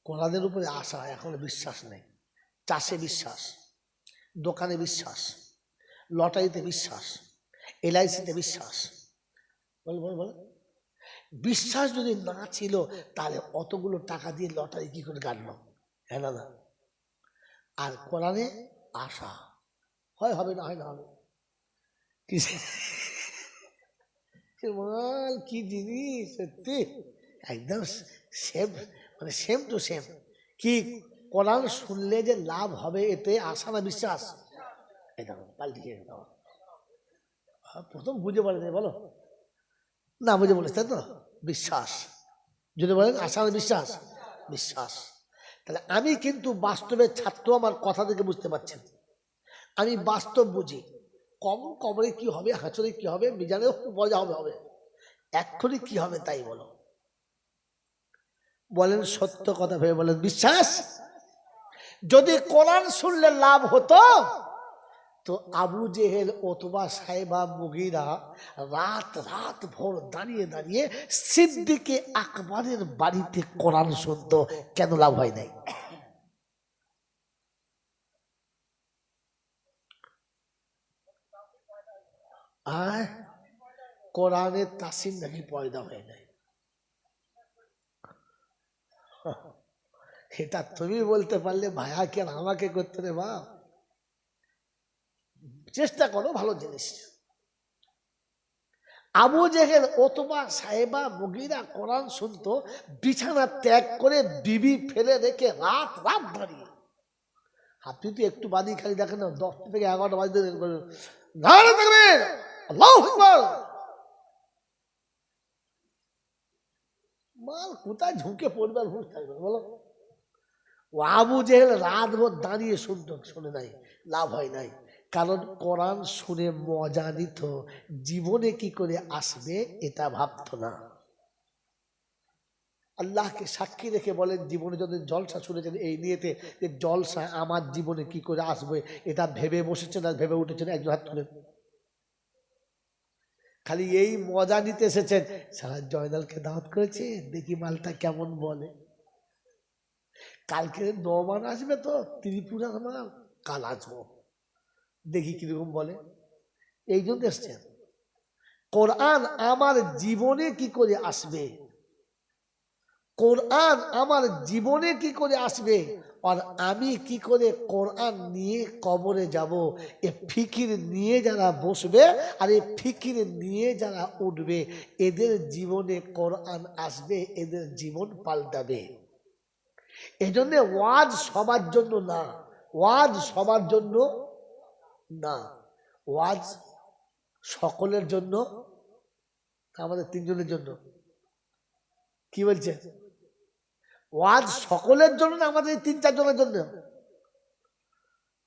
কোরআনের উপরে আশা, এখন বিশ্বাস নেই। চাষে বিশ্বাস, দোকানে বিশ্বাস, লটারিতে বিশ্বাস, এলআইসিতে বিশ্বাস। বল বল বল, বিশ্বাস যদি না ছিল তাহলে অতগুলো টাকা দিয়ে লটারি কি করে কাটলো? হ্যাঁ না? আর কোরআনে আশা, হয় হবে, না হয় না হবে। কি জিনিস সত্যি, একদম সেম, মানে সেম টু সেম। কি কোরআন শুনলে যে লাভ হবে, এতে আশা না বিশ্বাস? এটা পাল্টিয়ে দাও। প্রথম বুঝে বলে বলো না, বুঝে বলেছে তাই তো? বিশ্বাস যদি বলেন আশা না বিশ্বাস? বিশ্বাস। তাহলে আমি কিন্তু বাস্তবের ছাত্র, আমার কথা থেকে বুঝতে পারছেন, আমি বাস্তব বুঝি। কবরে কি হবে, হাঁচরে কি হবে, মিজানে মজা হবে হবে, এক্ষুনি কি হবে তাই বলো। বলেন সত্য কথা ভেবে বলেন, বিশ্বাস? যদি কোরআন শুনলে লাভ হতো তো আবু জেহেল, ওতবা, সাইবা, মুগীরা রাত রাত ভোর দাঁড়িয়ে দাঁড়িয়ে সিদ্দিকে আকবরের বাড়িতে কোরআন শুনতো, কেন লাভ হয় নাই? আর কোরআনের তাসির নাকি পয়দা হয় নাই। এটা তুমি বলতে পারলে ভাইয়া, কেন আমাকে করতে রে বাপ? চেষ্টা করো, ভালো জিনিস। আবু জেহেল, ওতবা, সাহেবা, মুগীরা কোরআন শুনতো, বিছানা ত্যাগ করে বিবি ফেলে রেখে রাত রাত দাঁড়িয়ে। আপনি তো একটু বাদি খালি দেখেন না, 10টা থেকে 11টা বাজতে মাল কোথায় ঝুঁকে পড়বে আর হুঁশ থাকবে বলো? ও আবু জেহেল রাত ভোর দাঁড়িয়ে শুনতো, শুনে নাই, লাভ হয় নাই। কারণ কোরআন শুনে মজা নিত, জীবনে কি করে আসবে এটা ভাবতো না। আল্লাহকে সাক্ষী রেখে বলেন, জীবনে যদি জলসা শুনেছেন এই নিয়েতে যে জলসা আমার জীবনে কি করে আসবে, এটা ভেবে বসেছেন আর ভেবে উঠেছেন? একজন হাত তুলেন। খালি এই মজা নিতে এসেছেন, সারা জয়নালকে দাওয়াত করেছে, দেখি মালটা কেমন বলে। কালকে নমান আসবে তো ত্রিপুরার মাল, কাল আসবো, দেখি কিরকম বলে। এই জন্য এসছেন। কোরআন আমার জীবনে কি করে আসবে, কোরআন আমার জীবনে কি করে আসবে, আর আমি কি করে কোরআন নিয়ে কবরে যাব, এ ফিকির নিয়ে যারা বসবে আর এ ফিকির নিয়ে যারা উঠবে, এদের জীবনে কোরআন আসবে, এদের জীবন পাল্টাবে। এই জন্য ওয়াজ সবার জন্য না, ওয়াজ সবার জন্য না, ওয়াজ সকলের জন্য, আমাদের 3 জনের জন্য। কি বলছে? ওয়াজ সকলের জন্য না, আমাদের 3-4 জনের জন্য।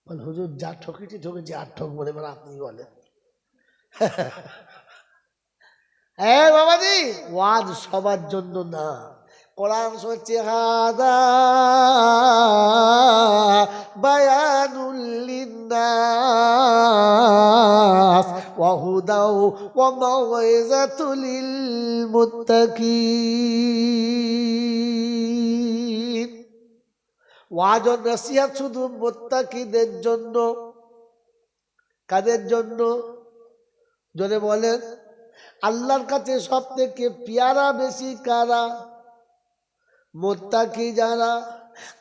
বল হুজুর যা ঠকেছি ঠকেছি, আর ঠকবো না, আপনি বলেন। হ্যাঁ বাবাজি, ওয়াজ সবার জন্য না। কোরআন হচ্ছে হাদা বায়ানুল লিন্নাস ওয়া হুদাও ওয়া মাউইযাতুল লিল লিলমুত্তাকিন। ওয়াজ ও নসিহত শুধু মুত্তাকিদের জন্য। কাদের জন্য? জোরে বলেন। আল্লাহর কাছে সব থেকে পেয়ারা বেশি কারা? মুত্তাকি যারা।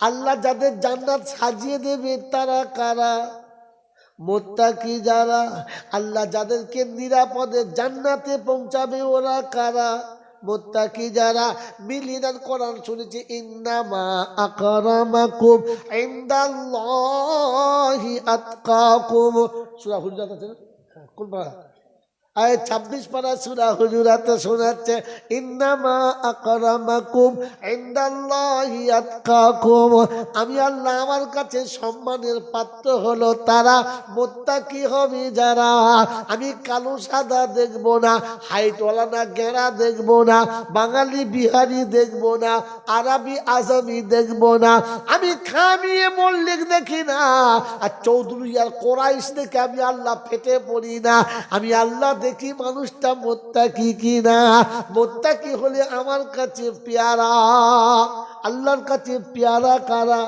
আল্লাহ যাদের জান্নাত সাজিয়ে দেবে তারা কারা? মুত্তাকি যারা। আল্লাহ যাদেরকে নিরাপদে জান্নাতে পৌঁছাবে ওরা কারা? মুত্তাকি যারা। মিলিনাল কোরআন শুনেছি ইন্নামা আকরামাকুম ইনদাল্লাহি আতকাকুম। সূরা হুজুরাত আছে না? কোন পারা? 26 পারা সূরা হুজুরাতে শোনাচ্ছে ইন্নামা আকরামাকুম ইনদাল্লাহি আতকাকুম। আমি আল্লাহ আমার কাছে সম্মানের পাত্র হলো তারা, মুত্তাকি হবে যারা। আমি কালো সাদা দেখব না, হাইটওয়ালা না গেরা দেখব না, বাঙালি বিহারি দেখব না, আরবি আসামি দেখব না, আমি খামিয়ে মল্লিক দেখি না, আর চৌধুরী আর কোরাইশ দেখে আমি আল্লাহ ফেটে পড়ি না। আমি আল্লাহ দেখি মানুষটা মুত্তাকি কিনা। মুত্তাকি হলে আমার কাছে পেয়ারা। আল্লাহর কাছে পেয়ারা কারা?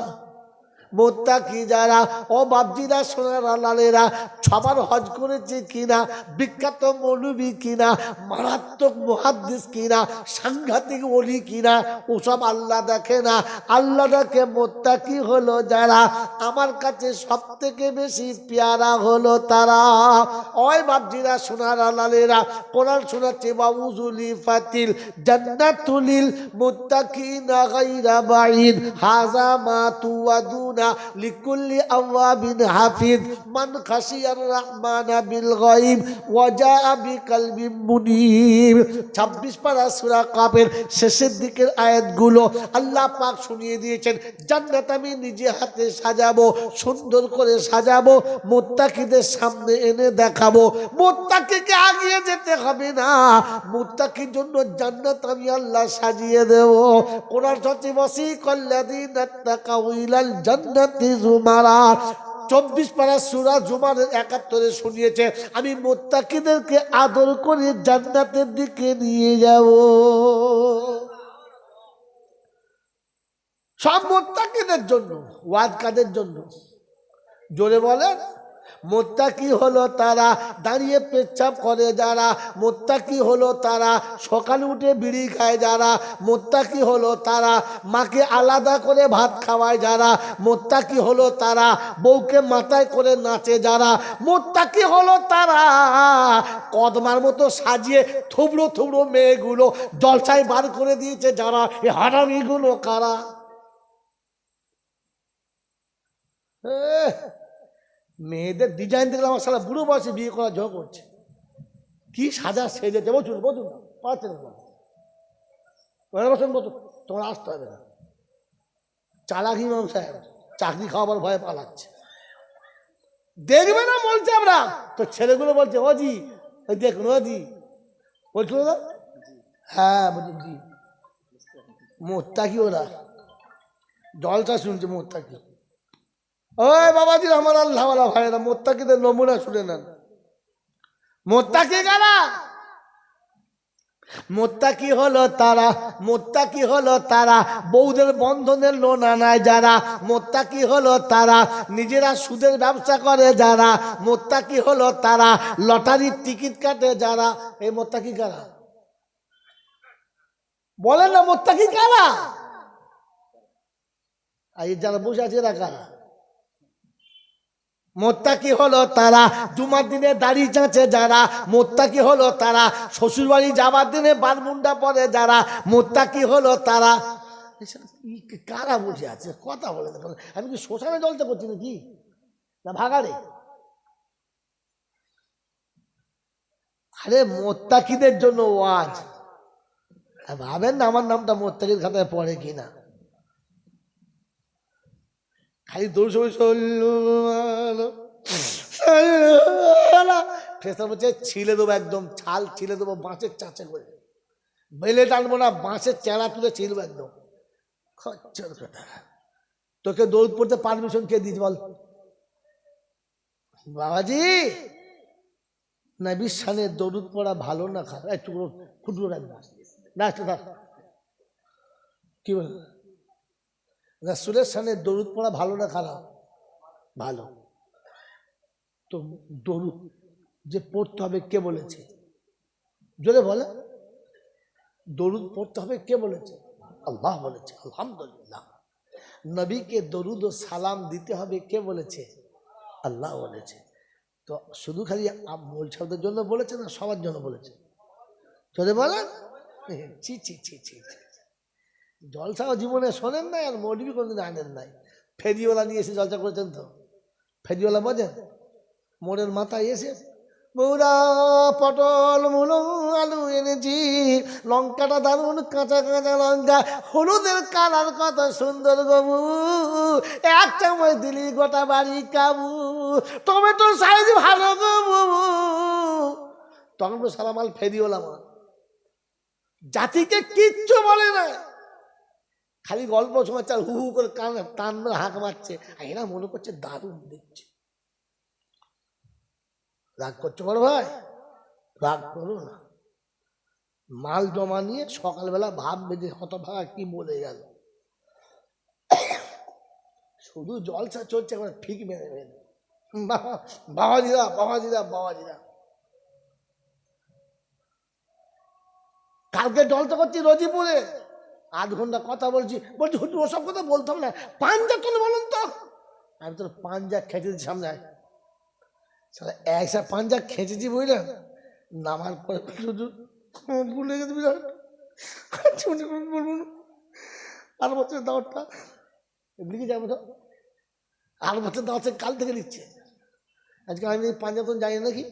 মুত্তাকি যারা। ও বাপজিরা, সোনার লালেরা, সবার হজ করেছে কিনা, বিখ্যাত মৌলবী কিনা, মারাত্মক মুহাদ্দিস কিনা, সাংঘাতিক ওলি কিনা, ওসব আল্লাহ দেখে না। আল্লাহ দেখে মুত্তাকি হলো যারা। আমার কাছে সব থেকে বেশি পেয়ারা হলো তারা। ওই বাপজিরা, সোনার লালেরা, কোরআন শোনাচ্ছে বাউজুলি ফাতিল জান্নাতুলিল মুত্তাকিনা গায়রা বাঈদ হাযা মা তুআদুনা লিকুল্লি আওয়াবিন হাফিজ মান খাশিয়ার রহমানা বিল গায়ব ওয়া জাআ বিকলবিন মুনীব। 26 পারা সূরা কাফের শেষের দিকের আয়াতগুলো আল্লাহ পাক শুনিয়ে দিয়েছেন। জান্নাত আমি নিজে হাতে সাজাবো, সুন্দর করে সাজাবো, মুত্তাকিদের সামনে এনে দেখাবো। মুত্তাকিকে আগিয়ে যেতে হবে না, মুত্তাকির জন্য জান্নাত আমি আল্লাহ সাজিয়ে দেব। কোরআন হচ্ছে ওয়াসিকাল্লাযীনা তাকাউ ইলাল জান্নাতি যুমারা। 24 পারা সূরা জুমারের 71 শুনিয়েছে আমি মুত্তাকিদেরকে আদর করে জান্নাতের দিকে নিয়ে যাব। সব মুত্তাকিদের জন্য। ওয়াজ কাদের জন্য? জোরে বলেন। মুত্তাকি হলো তারা দাঁড়িয়ে পেচ্ছাপ করে যারা, মুত্তাকি হলো তারা সকালে উঠে বিড়ি খায় যারা, মুত্তাকি হলো তারা মাকে আলাদা করে ভাত খাওয়ায় যারা, মুত্তাকি হলো তারা বউকে মাথায় করে নাচে যারা, মুত্তাকি হলো তারা কদমার মতো সাজিয়ে থুবড়ো থুবড়ো মেয়েগুলো জলসায় বার করে দিয়েছে যারা। এ হারামিগুলো কারা? মেয়েদের ডিজাইন দেখলে আমার সারা বুড়ো বয়সে বিয়ে করা ঝোঁক করছে। কি সাজা সেজেছে, বলুন বলুন না পারছেন না, বসুন বসুন, তোমার আসতে হবে না। চালাকি ইমাম সাহেব চাকরি খাওয়াবার ভয়ে পালাচ্ছে, দেখবে না বলছে আমরা। তো ছেলেগুলো বলছে অজি ওই দেখুন অজি বলছিল না, হ্যাঁ বলছি জি। মুত্তাকি ওরা জলসা শুনছে মুত্তাকি। ওই বাবাজি আমার আল্লাহ ওয়ালা ভাইরা, মুত্তাকিদের নমুনা শুনে নেন। মুত্তাকি কারা? মুত্তাকি হলো তারা, মুত্তাকি হলো তারা বউদের বন্ধনের লোন আনায় যারা, মুত্তাকি হলো তারা নিজেরা সুদের ব্যবসা করে যারা, মুত্তাকি হলো তারা লটারির টিকিট কাটে যারা। এই মুত্তাকি কারা? বলেন না মুত্তাকি কারা? আর যারা বসে আছে এরা কারা? মুত্তাকি হলো তারা জুমার দিনে দাড়ি চাঁচে যারা, মুত্তাকি হলো তারা শ্বশুর বাড়ি যাবার দিনে বারমুন্ডা পরে যারা, মুত্তাকি হলো তারা। কারা বসে আছে কথা বলে দেখুন। আমি কি শ্মশানে জলতে করছি নাকি না ভাগাড়ে? আরে মুত্তাকিদের জন্য ওয়াজ। ভাবেন না আমার নামটা মুত্তাকির খাতায় পড়ে কিনা। খালি দৌড় বলছে ছিলে দেবো, একদম ছাল ছিলে দেবো বাঁশের চাঁচে করে, বেলে টানবো না, বাঁশের চেঁড়া তুলে ছিলবো একদম। খচ্চর কথা। তোকে দৌড় পড়তে পারমিশন কে দিস বল? বাবাজি নবীর শানে দরুদ পড়া ভালো না খারাপ? একটু খুচরো রাখবে। না একটু না কি বল রাসূলের সামনে দরুদ পড়া ভালো না খারাপ? ভালো। তো দরুদ যে পড়তে হবে কে বলেছে? জোরে বলে। দরুদ পড়তে হবে কে বলেছে? আল্লাহ বলেছে। আলহামদুলিল্লাহ। নবীকে দরুদ ও সালাম দিতে হবে কে বলেছে? আল্লাহ বলেছে। তো শুধু খালি মূল শব্দের জন্য বলেছে না সবার জন্য বলেছে? জোরে বলেন। ছি ছি ছি ছি জলসাও জীবনে শোনেন নাই আর মৌলবি কোনদিন আনেন নাই। ফেরিওয়ালা নিয়ে এসে জলসা করেছেন তো? ফেরিওয়ালা বোঝেন? মোড়ের মাথায় এসে বৌরা পটল মূলো আলু এনেছি, লঙ্কাটা দারুন কাঁচা কাঁচা লঙ্কা, হলুদের কালার কত সুন্দর গবু, এক চামচ দিলি গোটা বাড়ি কাবু, টমেটো সাইজ ভালো গবু। তখন তো সালামাল ফেরিওয়ালা মা জাতিকে কিচ্ছু বলে না, খালি গল্প সময় চাল হু হু করে কান টান মেরে হাঁক মারছে, এরা মনে করছে দারুণ দিচ্ছে। রাগ করছো বড় ভাই? রাগ করো না। মাল জমা নিয়ে সকালবেলা ভাববে যে হতভাগা কি বলে গেল। শুধু জলসা চলছে এখন ঠিক মেনে মেনে। বাবাজিরা বাবাজিরা বাবাজিরা কালকে জলসা করছি রোজিপুরে, 8 ঘন্টা কথা বলছি, বলছি হুজুর ওসব কথা বলতে হবে না, পাঞ্জা তুলে বলুন তো। আমি তোর পাঞ্জা খেঁচেছি সামনে একসা পাঞ্জা খেঁচেছি বুঝলেন। নামার পরে ভুলে গেছে বিরাট, বলবো না। 8 বছরের দাওয়াতটা লিখে যাবো তো, 8 বছর দাওয়াত কাল থেকে লিখছে। আজকে আমি পাঞ্জাতন জানি নাকি?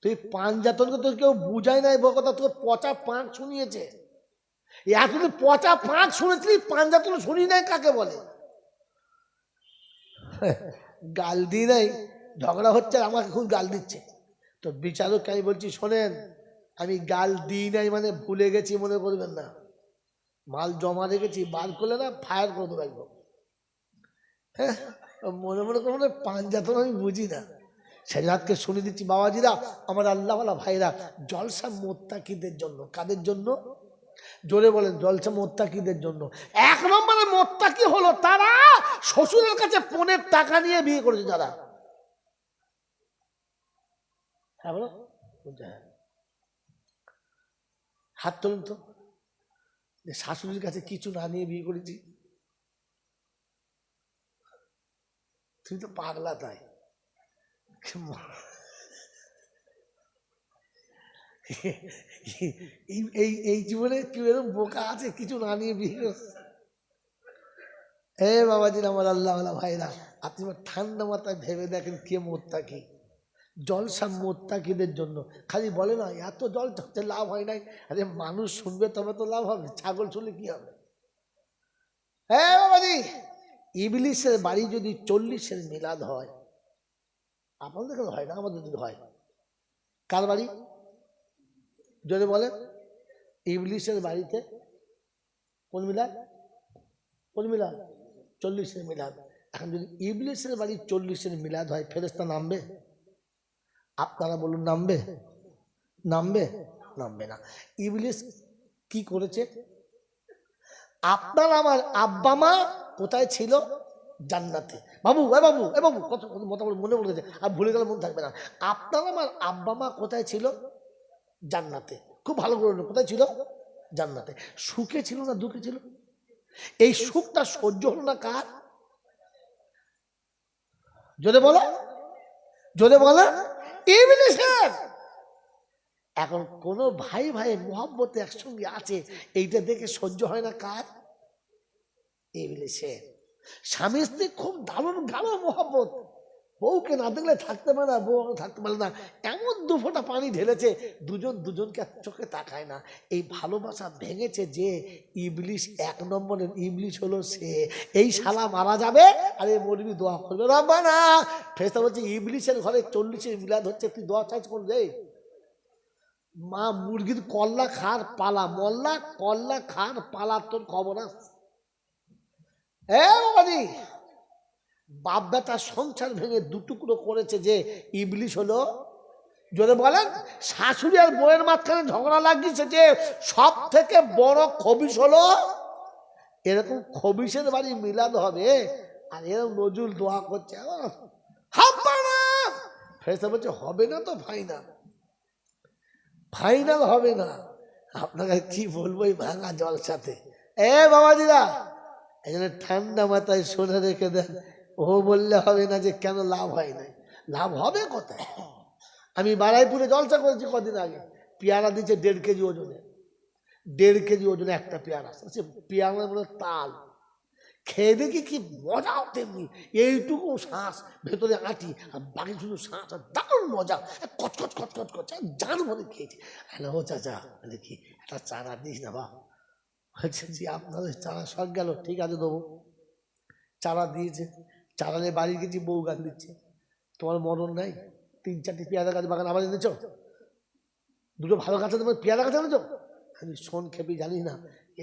তুই পাঞ্জাতনকে তোর কেউ বুঝাই নাই বল কথা, তোর পচা পাঁক শুনিয়েছে। এতদিন পচা পাঁক শুনেছিলি, পাঞ্জাতন শুনি নাই কাকে বলে? গাল দিই নাই, ঝগড়া হচ্ছে, আমাকে খুব গাল দিচ্ছে। তো বিচারককে আমি বলছি শোনেন, আমি গাল দিই নাই মানে ভুলে গেছি মনে করবেন না, মাল জমা রেখেছি, বার করলে না ফায়ার করে দেবো একদম। হ্যাঁ, মনে মনে করবো না পাঞ্জাতন আমি বুঝি না। সেরাতকে শুনে দিচ্ছি বাবাজিরা, আমার আল্লাহওয়ালা ভাইরা, জলসা মোত্তাকিদের জন্য। কাদের জন্য? জোরে বলেন। জলসা মোত্তাকিদের জন্য। 1 নম্বরে মোত্তাকি হলো তারা শ্বশুরের কাছে পণের টাকা নিয়ে বিয়ে করেছে যারা। হ্যাঁ বলো, হাত তুলুন তো, শাশুড়ির কাছে কিছু না নিয়ে বিয়ে করেছি। তুমি তো পাগলা তাই। এই জীবনে কেউ এরকম বোকা আছে কিছু না নিয়ে বিয়ে করছে? হে বাবাজি আমার আল্লাহওয়ালা ভাইরা, আপনি ঠান্ডা মাথায় ভেবে দেখেন কে মোত্তাকি। জলসা মোত্তাকিদের জন্য। খালি বলে না এত জল চাচ্ছে লাভ হয় নাই, আরে মানুষ শুনবে তবে তো লাভ হবে, ছাগল শুনলে কি হবে? হ্যাঁ বাবাজি, ইবলিসের বাড়ি যদি 40-এর মিলাদ হয়, আপনাদের কেন হয় না, আমাদের যদি হয়। কার বাড়ি? যদি বলেন ইবলিসের বাড়িতে কোন মিলাদ? কোন মিলাদ? 40-এর মিলাদ। এখন যদি ইবলিসের বাড়ি 40-এর মিলাদ হয়, ফেরেশতা নামবে? আপনারা বলুন নামবে? নামবে? নামবে না। ইবলিস কি করেছে? আপনার আমার আব্বা মা কোথায় ছিল? জান্নাতে। বাবু এ বাবু এ বাবু কত মোটামুটি মনে পড়ে গেছে, আর ভুলে গেলে মনে থাকবে না। আপনার আমার আব্বা মা কোথায় ছিল? জান্নাতে। খুব ভালো করে, কোথায় ছিল? জান্নাতে। সুখে ছিল না দুঃখে ছিল? এই সুখটা সহ্য হলো না কার? জোরে বলো, জোরে বলো। ইবলিসের। এখন কোন ভাই ভাই মোহাব্বতে একসঙ্গে আছে, এইটা দেখে সহ্য হয় না কার? ইবলিসের। স্বামী স্ত্রী খুব দারুণ গাঢ় মোহাব্বত, বউকে না দেখলে থাকতে পারে না, বউ থাকতে পারে না, এমন 2 ফোঁটা পানি ঢেলেছে, দুজন দুজনকে চোখে তাকায় না। এই ভালোবাসা ভেঙেছে যে ইবলিস, 1 নম্বরের ইবলিস হলো সে। এই শালা মারা যাবে আর এই মরবি দোয়া করবে রব্বানা। ফেরেশতা বলছে ইবলিসের ঘরে 40-এর মিলাদ হচ্ছে, তুই দোয়া চাইছ কোন রে? মা মুরগির কল্লা খার পালা, মল্লা কল্লা খার পালা, তোর খবর আছে? বাবাজি, বাপ বেটা সংসার ভেঙে 2 টুকরো করেছে যে ইবলিস হলো জোরে বলেন। শাশুড়ি আর বউয়ের মাঝখানে ঝগড়া লাগিয়েছে যে সব থেকে বড় খবিশ হলো, এরকম খবিশের বাড়ি মিলাদ হবে আর এরকম নজরুল দোয়া করছে, ফেরেশতা বলছে হবে না তো ফাইনাল, ফাইনাল হবে না। আপনাকে কি বলবো এই ভাঙা জল সাথে। এ বাবাজিরা, এই জন্য ঠান্ডা মাথায় শুনে রেখে দেন। ও বললে হবে না যে কেন লাভ হয় নাই, লাভ হবে কোথায়। আমি বারাইপুরে জলসা করেছি কদিন আগে, পেয়ারা দিচ্ছে 1.5 কেজি ওজনে, 1.5 কেজি ওজনে একটা পেয়ারা। সে পেয়ারার মধ্যে তাল, খেয়ে দেখি কি মজাও তেমনি, এইটুকু শ্বাস ভেতরে আঁটি আর বাকি শুধু শ্বাস, আর দারুণ মজা, কচকচ কচকচ করছে, জান ভরে খেয়েছি। হ্যালো চাচা, বলে কি একটা চারা দিস না বাবা। বলছে জি আপনাদের চারা সব গেল, ঠিক আছে দেবো। চারা দিয়েছে, চারা নিয়ে বাড়ি গেছি, বউ গান দিচ্ছে, তোমার মরণ নাই, 3-4টি পেয়ারা গাছ বাগান আবার এনেছ, দুটো ভালো গাছ তোমার পেয়ারা গাছ এনেছ। আমি শোন খেপি জানি না,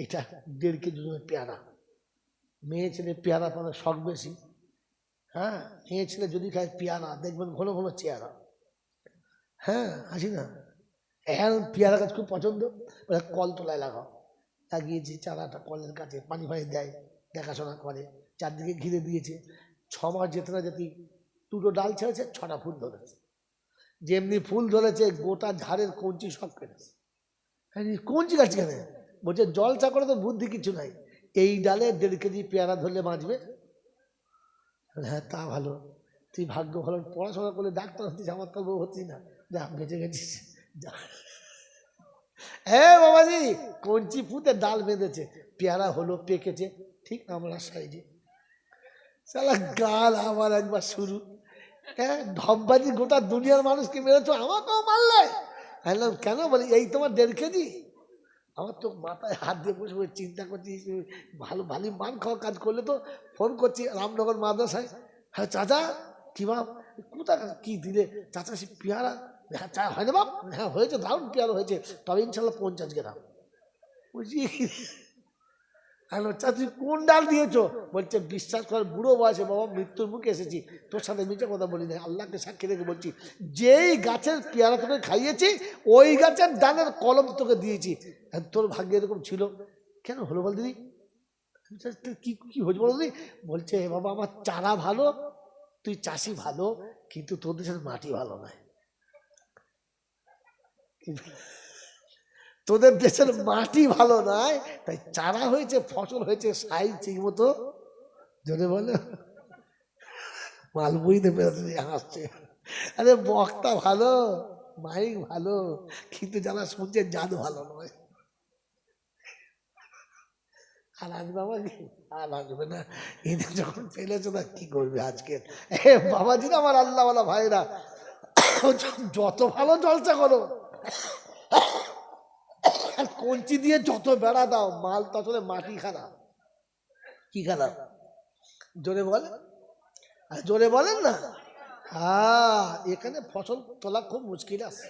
এটা 1.5 কেজি পেয়ারা। মেয়ে ছেলে পেয়ারা পাওয়ার শখ বেশি। হ্যাঁ, মেয়ে ছেলে যদি খায় পেয়ারা দেখবেন ঘন ঘন চেয়ারা। হ্যাঁ আসি না, এখন পেয়ারা গাছ খুব পছন্দ, কল তলায় লাগাও। লাগিয়েছি চারাটা কলের কাছে, পানি ফানি দেয়, দেখাশোনা করে, চারদিকে ঘিরে দিয়েছে। 6 মাস যেতে না যেতেই 2টো ডাল ছেড়েছে, 6টা ফুল ধরেছে। যেমনি ফুল ধরেছে গোটা ঝাড়ের কঞ্চি সব কেটেছে। হ্যাঁ কঞ্চি গাছ কেন? বলছে জলসা করে তো বুদ্ধি কিছু নাই, এই ডালে 1.5 কেজি পেয়ারা ধরলে বাঁচবে। হ্যাঁ তা ভালো, তুই ভাগ্য ভালো, পড়াশোনা করলে ডাক্তার হচ্ছিস, আমার তো বউ হচ্ছিস না, যা বেঁচে গেছিস। হ্যাঁ বাবাজি, কঞ্চি ফুতে ডাল বেঁধেছে, পেয়ারা হলো, পেকেছে ঠিক আমরা সাইজে। সালা গাল আবার একবার শুরু। হ্যাঁ ঢপবাজি, গোটা দুনিয়ার মানুষকে মেরেছো, আমাকেও মারলে। হ্যালো কেন? বলি এই তোমার 1.5 কেজি। আমার তো মাথায় হাত দিয়ে বসে বসে চিন্তা করছি, ভালো ভালো মান খাওয়া কাজ করলে তো ফোন করছি রামনগর মাদ্রাসায়, হ্যাঁ চাচা কি বাপ কোথা কি দিলে চাচা, সে পেয়ারা। হ্যাঁ চা হয় না বাপ, হ্যাঁ হয়েছে, দারুণ পেয়ারা হয়েছে, তবে ইনশাল্লাহ 50 গ্রাম। বুঝি হ্যালো চা তুই কোন ডাল দিয়েছো? বলছে বিশ্বাস কর বুড়ো বয়সে বাবা মৃত্যুর মুখে এসেছি, তোর সাথে মিথ্যে কথা বলি না, আল্লাহকে সাক্ষী রেখে বলছি, যেই গাছের পেয়ারা তোকে খাইয়েছি ওই গাছের ডালের কলম তোকে দিয়েছি, তোর ভাগ্য এরকম ছিল। কেন হলো বল দিদি? কি কি হয়েছে বল দিদি? বলছে বাবা আমার চারা ভালো, তুই চাষি ভালো, কিন্তু তোর দেশের মাটি ভালো নয়, তোদের দেশের মাটি ভালো নয়, তাই চারা হয়েছে, ফসল হয়েছে, সাইজ ঠিক মতো। যদি বলে মালবুইতে বেরোতে হাসছে, আরে বক্তা ভালো, মাইক ভালো, কিন্তু যারা শুনছে জাদু ভালো নয়। আর আসবে বাবা কি? আর আসবে না, এদের যখন ফেলেছো না কি করবে আজকে। বাবাজি না আমার আল্লাহওয়ালা ভাইরা, যত ভালো জলসা করো আর কঞ্চি দিয়ে যত বেড়া দাও, মাল তো আসলে মাটি খারাপ। কি খারাপ? জোরে বলে, আর জোরে বলেন না। হ্যাঁ এখানে ফসল তোলা খুব মুশকিল আছে।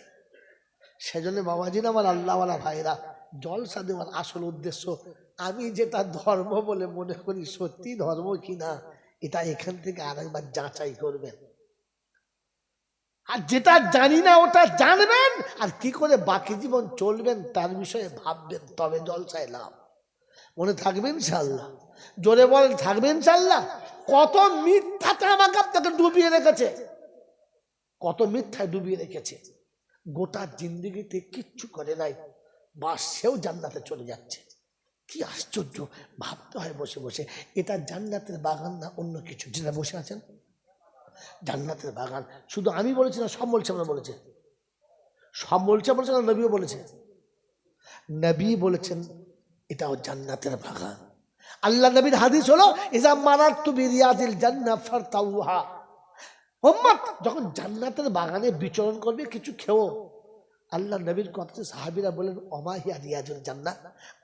সেজন্য বাবাজিরা আমার আল্লাহওয়ালা ভাইরা, জলসা দেওয়ার আসল উদ্দেশ্য, আমি যেটা ধর্ম বলে মনে করি সত্যি ধর্ম কিনা এটা এখান থেকে আরেকবার যাচাই করবেন, আর যেটা জানি না ওটা জানবেন, আর কি করে বাকি জীবন চলবেন তার বিষয়ে ভাববেন, তবে জলসায় লাভ। মনে থাকবেন ইনশাআল্লাহ, জোরে বলেন থাকবেন ইনশাআল্লাহ। কত মিথ্যাতে আমাকে আপনাকে ডুবিয়ে রেখেছে, কত মিথ্যায় ডুবিয়ে রেখেছে, গোটা জিন্দিগিতে কিচ্ছু করে নাই, বাস সেও জান্নাতে চলে যাচ্ছে। কি আশ্চর্য, ভাবতে হয় বসে বসে, এটা জান্নাতের বাগান না অন্য কিছু? যেটা বসে আছেন জান্নাতের বাগান। শুধু আমি বলেছি না, সব বলছে, আমরা বলেছে, সব বলছে বলছে না, নবীও বলেছে, নবী বলেছেন এটাও জান্নাতের বাগান। আল্লাহ নবীর হাদিস হলো ইজা মারাতু বিরিয়াদিল জান্নাহ ফারতাউহা, উম্মত যখন জান্নাতের বাগানে বিচরণ করবে কিছু খেও। আল্লাহ নবীর কথা সাহাবীরা বলেন ওমা হিয়া রিয়াজুল জান্নাহ,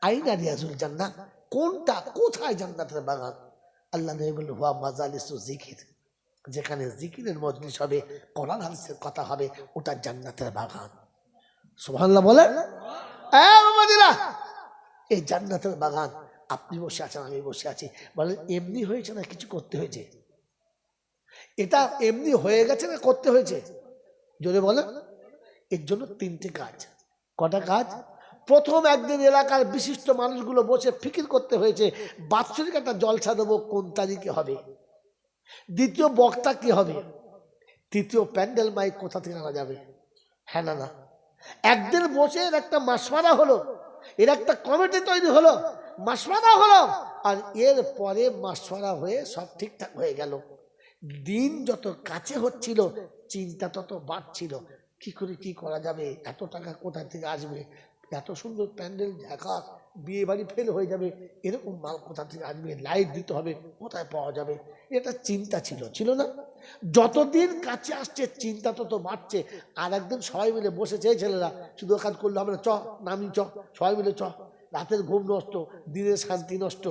আইনা রিয়াজুল জান্নাহ, কোনটা কোথায় জান্নাতের বাগান? আল্লাহ নবী বললেন হুয়া মাজালিসু জিকির, যেখানে জিকিরের মজলিস হবে, কোরআন হাদিসের কথা হবে, ওটা জান্নাতের বাগান। সুবহানাল্লাহ বলেন। এই জান্নাতের বাগান, আপনি বসে আছেন আমি বসে আছি, বলেন এমনি হয়েছে না কিছু করতে হয়েছে? এটা এমনি হয়ে গেছে না করতে হয়েছে? জোরে বলেন। এর জন্য তিনটে কাজ। কটা কাজ? প্রথম একদিন এলাকার বিশিষ্ট মানুষগুলো বসে ফিকির করতে হয়েছে বাৎসরিক একটা জলসা দেবো, কোন তারিখে হবে, দ্বিতীয় বক্তা কি হবে, তৃতীয় প্যান্ডেল মাইক কোথা থেকে আনা যাবে। হ্যাঁ না না, একদিন বসে এর একটা মাসওয়ারা হলো, এর একটা কমিটি তৈরি হলো, মাসওয়ারা হলো, আর এর পরে মাসওয়ারা হয়ে সব ঠিকঠাক হয়ে গেল। দিন যত কাছে হচ্ছিল চিন্তা তত বাড়ছিল, কি করে কি করা যাবে, এত টাকা কোথা থেকে আসবে, এত সুন্দর প্যান্ডেল ঢাকা, বিয়ে বাড়ি ফেল হয়ে যাবে, এরকম মাল কোথা থেকে আসবে, লাইট দিতে হবে, কোথায় পাওয়া যাবে, এটা চিন্তা ছিল না? যতদিন কাছে আসছে চিন্তা তত বাড়ছে। আর একদিন সবাই মিলে বসেছে, ছেলেরা শুধু কাজ করলে হবে না, চ নামি চ, সবাই মিলে চ। রাতের ঘুম নষ্ট, দিনের শান্তি নষ্ট,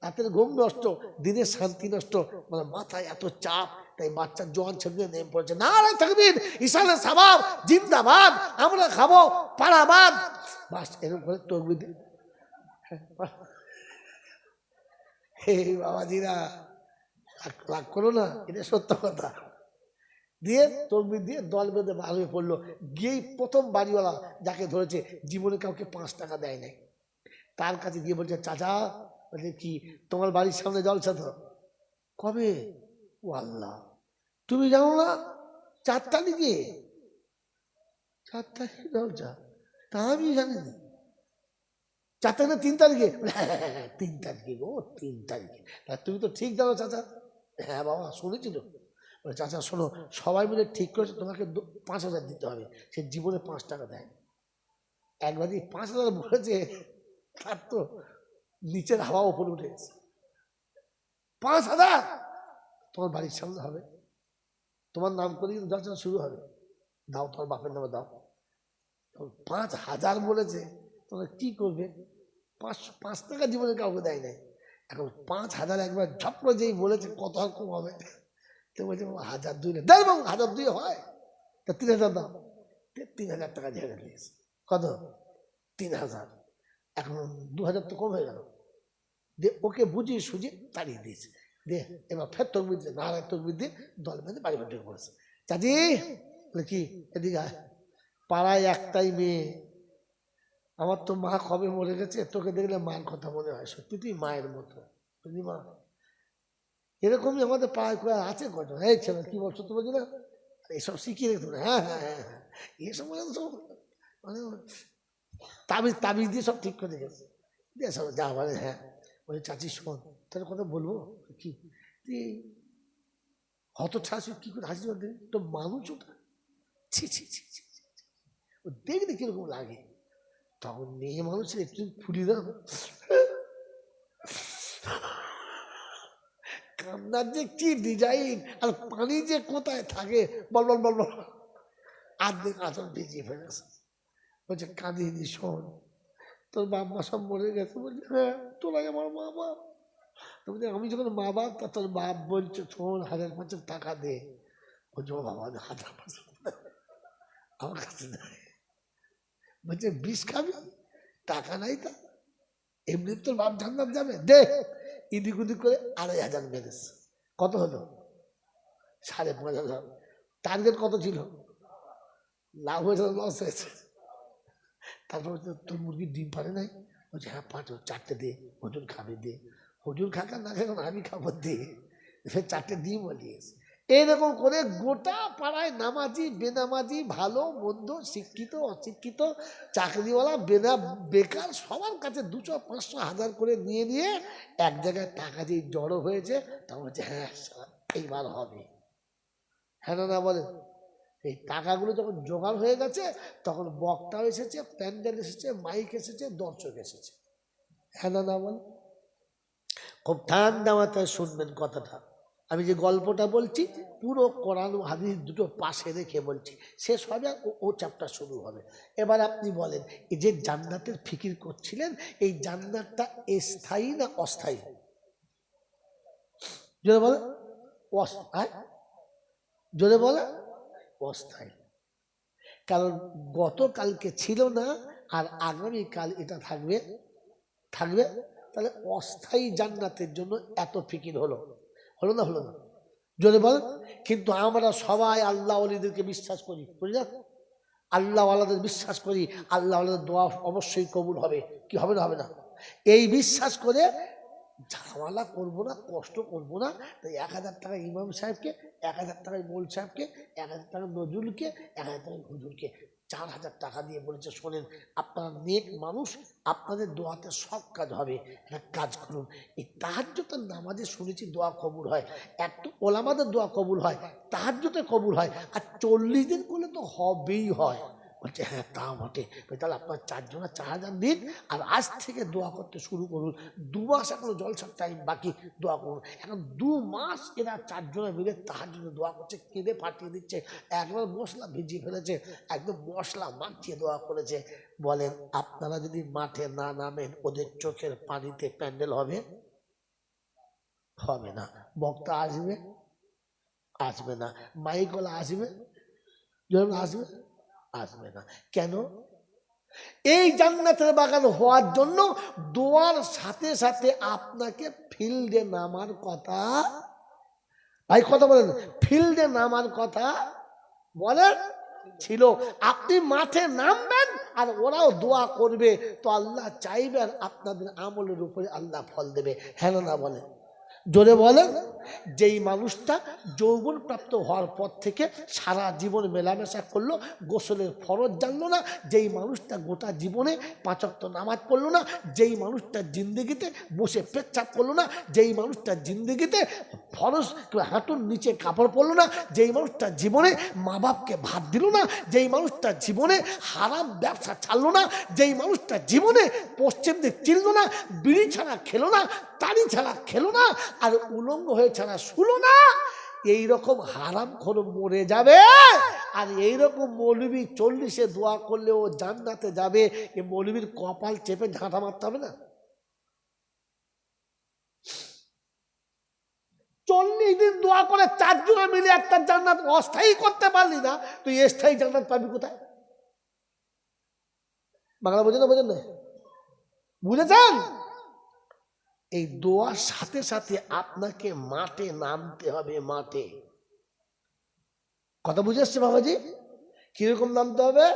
রাতের ঘুম নষ্ট, দিনের শান্তি নষ্ট, মানে মাথায় এত চাপ। তাই বাচ্চার জোয়ান ছেলে নেমে পড়েছে, না রে থাকবির, ইসানের সাবাব জিন্দাবাদ, আমরা খাবো পারাবাদ, বাস এরকম করে তকবির দিয়ে। হে বাবাজিরা, রাগ করো না, এটা সত্য কথা। দিয়ে তকবির দিয়ে দল বেঁধে বার হয়ে পড়লো। গিয়েই প্রথম বাড়িওয়ালা যাকে ধরেছে জীবনে কাউকে 5 টাকা দেয় নাই, তার কাছে গিয়ে বলছে, চাচা বলছে কি, তোমার বাড়ির সামনে জলসা তো কবে? ও আল্লাহ, তুমি জানো না 4 তারিখে? 4 তারিখে জলসা? তা আমি জানি না। 4 তারিখ না 3 তারিখে? 3 তারিখে গো, 3 তারিখে। তা তুমি তো ঠিক জানো চাচা। হ্যাঁ বাবা শুনেছি তো। বলে চাচা শোনো, সবাই মিলে ঠিক করেছে তোমাকে 5,000 দিতে হবে। সে জীবনে 5 টাকা দেয়। একবারই 5,000 বলেছে, তার তো নিচের হাওয়া উপরে উঠে গেছে। 5,000 তোমার বাড়ির সামনে হবে, তোমার নাম করে জলসা শুরু হবে, দাও তোমার বাপের নামে দাও। 5,000 বলেছে, তোমরা কি করবে? 5 টাকা জীবনে কাউকে দেয় নাই, এখন 5,000 একবার ঝপ করে যেই বলেছে কত আর কম হবে। তো বলছে 1,002 দেয়, এবং 1,002 হয়, তা 3,000 দাও। 3,000 টাকা ঝেড়ে দিয়েছে। কত? 3,000। এখন 2,000 তো কম হয়ে গেল। দিয়ে ওকে বুঝিয়ে সুঝিয়ে তাড়িয়ে দিয়েছে। দিয়ে এবার ফের তকবির দিয়ে, নারায় তকবির দিয়ে দল বেঁধে বাড়ি বাড়ি ঢুকে পড়েছে। চাচি বলে কি, এদিকে আয়, পাড়ায় একটাই মেয়ে, আমার তো মা কবে মরে গেছে, তোকে দেখলে মার কথা মনে হয়, সত্যি তুই মায়ের মতো, বুঝলি মা? এরকমই আমাদের পাড়ায় কোথায় আছে কত। এই ছেলে কি বলছো তো, বলছি না এসব শিখিয়ে রেখে তোমরা। হ্যাঁ হ্যাঁ হ্যাঁ হ্যাঁ, এসব মানে তাবিজ তাবিজ দিয়ে সব ঠিক করে গেছে। দিয়ে সব যা বলে, হ্যাঁ বলে চাচি শোন, তাহলে কথা বলবো কি, তুই হত ছাড়, কি করে হাসি বলতে, তো মানুষ ওটা, ছি ছি ছি ছি, ও দেখলে কিরকম লাগে। তখন মেয়ে মানুষের একটু ফুলি দাও, কান্নার যে কি ডিজাইন, আর পানি যে কোথায় থাকে, বল বল বল বল, আর্ধেক আচল ভিজিয়ে ফেলেছে। বলছে কাঁদিনি, শোন তোর বাপ মা সব মরে গেছে। বলছে হ্যাঁ, তোরাই আমার মা বাপ। তো বলছে আমি যখন মা বাপ, তা তোর বাপ বলছে শোন 1,500 টাকা দে। বলছে ও বাবা 1,500 আমার কাছে দেয়। বলছে বিষ খাবি, টাকা নাই, তা এমনি তোর বাপ জান্নাত যাবে, দে। ইদিক উদিক করে 2,500 বেড়েছে। কত হলো? 5,500। টার্গেট কত ছিল? লাভ হয়েছে লস হয়েছে? তারপর তোর মুরগির ডিম পারে নাই? বলছে হ্যাঁ 5, 4টে দে, হুজুর খাবে, দে। হুজুর খাকা না খাক আমি খাবো, দে। ফের 4টে ডিম দিয়েছে। এইরকম করে গোটা পাড়ায় নামাজি বেনামাজি, ভালো মন্দ, শিক্ষিত অশিক্ষিত, চাকরিওয়ালা বেকার, সবার কাছে 200, 500, 1,000 করে নিয়ে নিয়ে এক জায়গায় টাকা দিয়ে জড়ো হয়েছে। তখন বলছে হ্যাঁ এইবার হবে। হ্যাঁ না বলে, এই টাকাগুলো যখন জোগাড় হয়ে গেছে, তখন বক্তাও এসেছে, প্যান্ডেল এসেছে, মাইক এসেছে, দর্শক এসেছে। হ্যাঁ না বল, খুব ঠান্ডা মাথায় শুনবেন কথাটা। আমি যে গল্পটা বলছি পুরো কোরআন ও হাদিস দুটো পাশে রেখে বলছি, শেষ হবে ও চ্যাপ্টার শুরু হবে। এবার আপনি বলেন, এই যে জান্নাতের ফিকির করছিলেন, এই জান্নাতটা স্থায়ী না অস্থায়ী? জোরে বলে জোরে বলে অস্থায়ী। কারণ গতকালকে ছিল না, আর আগামীকাল এটা থাকবে থাকবে তাহলে অস্থায়ী জান্নাতের জন্য এত ফিকির হলো না হলো না? জোরে বলেন। কিন্তু আমরা সবাই আল্লাহ ওলিদেরকে বিশ্বাস করি, বুঝলি না? আল্লাহ আল্লাহদের বিশ্বাস করি, আল্লাহ আল্লাহদের দোয়া অবশ্যই কবুল হবে। কি হবে না হবে না? এই বিশ্বাস করে ঝামেলা করবো না, কষ্ট করবো না। তাই 1000 টাকা ইমাম সাহেবকে, 1000 টাকায় মোল সাহেবকে, 1000 টাকা নজরুলকে, 1000 টাকা হুজুরকে 4000 টাকা দিয়ে বলেছে, শোনেন আপনারা নেক মানুষ, আপনাদের দোয়াতে সব কাজ হবে, একটা কাজ করুন। এই তাহাজ্জুদের নামাজে শুনেছি দোয়া কবুল হয়, এত ওলামাদের দোয়া কবুল হয়, তাহাজ্জুদে কবুল হয়, আর 40 দিন করলে তো হবেই হয়। বলছে হ্যাঁ তা বটে। তাহলে আপনার 4 জনা 4000 দিন, আর আজ থেকে দোয়া করতে শুরু করুন। 2 মাস এখনো জলসার টাইম বাকি, দোয়া করুন। এখন 2 মাস এরা 4 জনে মিলে তাহাজ্জুদে দোয়া করছে, কেঁদে ফাটিয়ে দিচ্ছে, একবার মশলা ভিজিয়ে ফেলেছে, একদম মশলা মাখিয়ে দোয়া করেছে। বলেন আপনারা যদি মাঠে না নামেন, ওদের চোখের পানিতে প্যান্ডেল হবে? হবে না। বক্তা আসবে? আসবে না। মাইকওয়ালা আসবে? যখন আসবে? আসবে না। কেন? এই জান্নাতের বাগান হওয়ার জন্য দোয়ার সাথে সাথে আপনাকে ফিল্ডে নামার কথা, ভাই কথা বলেন, ফিল্ডে নামার কথা বলেন ছিল। আপনি মাঠে নামবেন আর ওরাও দোয়া করবে, তো আল্লাহ চাইবেন আপনাদের আমলের উপরে আল্লাহ ফল দেবে। হ্যাঁ না বলেন? জোরে বলেন। যেই মানুষটা যৌবন প্রাপ্ত হওয়ার পর থেকে সারা জীবন মেলামেশা করলো, গোসলের ফরজ জানলো না, যেই মানুষটা গোটা জীবনে 5 ওয়াক্ত নামাজ পড়লো না, যেই মানুষটা জিন্দগিতে বসে পেচ্ছাপ করলো না, যেই মানুষটা জিন্দগিতে ফরজ হাঁটুর নিচে কাপড় পরলো না, যেই মানুষটা জীবনে মা বাপকে ভাত দিল না, যেই মানুষটা জীবনে হারাম ব্যবসা ছাড়লো না, যেই মানুষটা জীবনে পশ্চিম দিক চিনল না, বিড়ি ছাড়া খেলো না, তাড়ি ছাড়া খেলো না, আর উলঙ্গ হয়ে ছাড়া শুলো না, এইরকম হারাম খোর মরে যাবে। আর এইরকম মৌলবী 40-এ দোয়া করলে ও জান্নাতে যাবে। এই মৌলবীর কপাল চেপে ঝাঁটা মারতে হবে না? 40 দিন দোয়া করে 4 জনে মিলে একটা জান্নাত অস্থায়ী করতে পারলি না, তুই স্থায়ী জান্নাত পাবি কোথায়? বাংলা বোঝেন না? বোঝেন না? বুঝেছেন? এই দোয়ার সাথে সাথে আপনাকে মাঠে নামতে হবে। মাঠে কথা বুঝে আসছে বাবাজি? কিরকম নামতে হবে?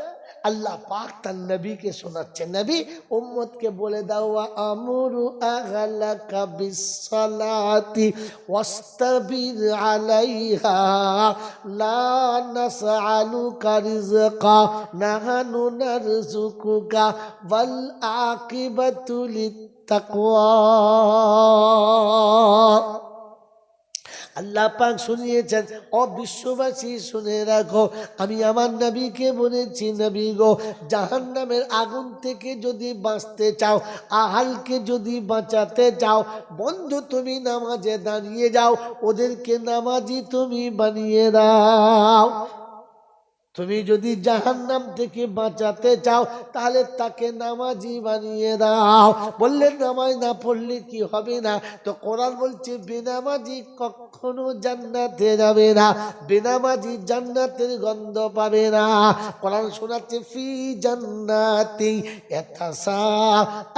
আল্লাহ পাক তার নবীকে শোনাচ্ছে, নবী উম্মতকে বলে দাও, আমরু আহলাকা বিসসালাতি ওয়াস্তাবির আলাইহা লা নাসআলুকা রিজকা নাহনু নারযুকুকা ওয়াল আকিবাতু লিত্তাকওয়া। আল্লাহ পাক শুনিয়েছেন, ও বিশ্ববাসী শুনে রাখো, আমি আমার নবীকে বলেছি, নবী গো, জাহান্নামের আগুন থেকে যদি বাঁচতে চাও, আহালকে যদি বাঁচাতে চাও, বন্ধু তুমি নামাজে দাঁড়িয়ে যাও, ওদেরকে নামাজি তুমি বানিয়ে দাও। তুমি যদি জাহান্নাম থেকে বাঁচাতে চাও, তাহলে তাকে নামাজি বানিয়ে দাও। বললেন নামাজ না পড়লে কি হবে না? তো কোরআন বলছে বেনামাজি কখনো জান্নাতে যাবে না, বেনামাজি জান্নাতের গন্ধ পাবে না। কোরআন শোনাচ্ছে ফি জান্নাতি ইয়াতাসাআলুনা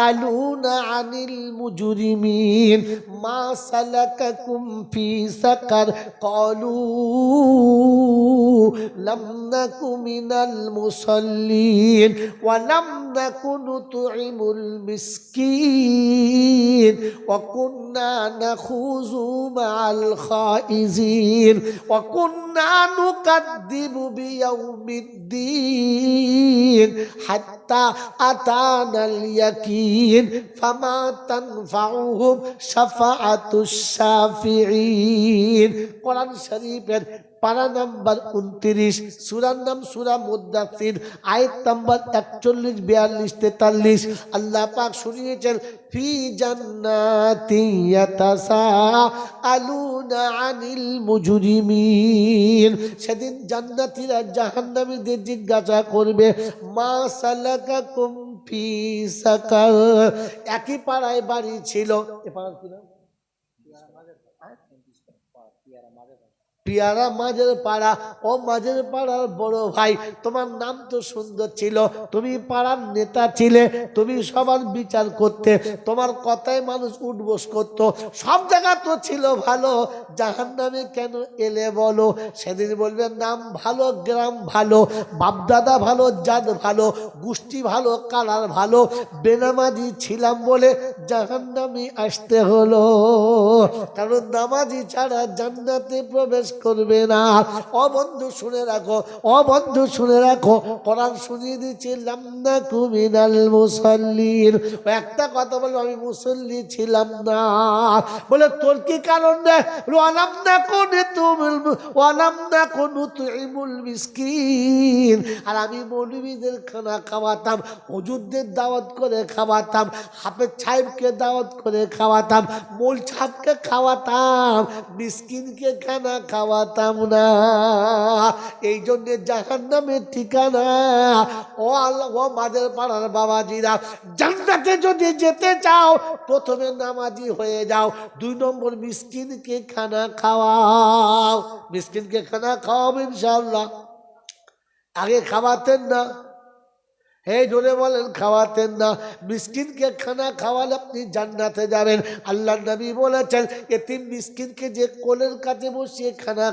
আনিল মুজরিমিন মা সালাকাকুম ফি সাকার ক্বালু লাম নাকু মিনাল মুসাল্লিন ওয়া লাম নাকু নুতঈমুল মিসকিন ওয়া কুন্না নাখুযু মা'আল খাইজিন ওয়া কুন্না নুকাদ্দিবু বিয়াউমিদ্দিন হাত্তা আতানাল ইয়াকিন ফামা তানফাউহুম শাফাআতুশ শাফিঈন। কোরআন শরীফের পারা নাম্বার 29, সূরার নাম সূরা মুদ্দাসির, আয়াত নাম্বার 41, 42, 43। আল্লাহ পাক শুনিয়েছেন ফি জান্নাতি ইয়াতাসাআলুনা আনিল মুজরিমিন। সেদিন জান্নাতীরা জাহান্নামীদের জিজ্ঞাসা করবে, মা সালাকাকুম ফি সাকার। একই পাড়ায় বাড়ি ছিল, এ পাড়ার কি নাম? পিয়ারা মাঝের পাড়া, ও মাঝের পাড়ার বড় ভাই, তোমার নাম তো সুন্দর ছিল, তুমি পাড়ার নেতা ছিলে, তুমি সবার বিচার করতে, তোমার কথায় মানুষ উঠবোস করতো, সব জায়গা তো ছিল ভালো, জাহান্নামে কেন এলে বলো? সেদিন বলবে নাম ভালো, গ্রাম ভালো, বাপদাদা ভালো, জাত ভালো, গোষ্ঠী ভালো, কালার ভালো, বেনামাজি ছিলাম বলে জাহান্নামে আসতে হলো। কারণ নামাজি ছাড়া জান্নাতে প্রবেশ করবে না। ও বন্ধু শুনে রাখো, ও বন্ধু শুনে রাখো, কোরআন শুনিয়ে দিচ্ছে লামনাকু মিনাল মুসাল্লিন। একটা কথা বলবো, আমি মুসল্লি ছিলাম না। বলে তোর কি কারণ রে? নুতইমুল মিসকিন। আর আমি মৌলবীদের খানা খাওয়াতাম, হুজুরদের দাওয়াত করে খাওয়াতাম, হাফেজ সাহেবকে দাওয়াত করে খাওয়াতাম, মোল সাহেবকে খাওয়াতাম, মিসকিনকে খানা খাওয়াতাম না। এই জন্যে জাহান্নামের ঠিকানা। ও আল্লাহ, ও মাদের পাড়ার বাবাজিরা, জান্নাতে যদি যেতে চাও প্রথমে নামাজি হয়ে যাও, 2 নম্বর মিসকিনকে খানা খাওয়াও। মিসকিনকে খানা খাওয়াবো ইনশাআল্লাহ। আগে খাওয়াতেন না, হে জোরে বলেন, খাওয়াতেন না। মিসকিনকে খানা খাওয়ালে আপনি জান্নাতে যাবেন। আল্লাহর নবী বলেছেন, এতিম মিসকিনকে যে কোলের কাছে বসিয়ে খানা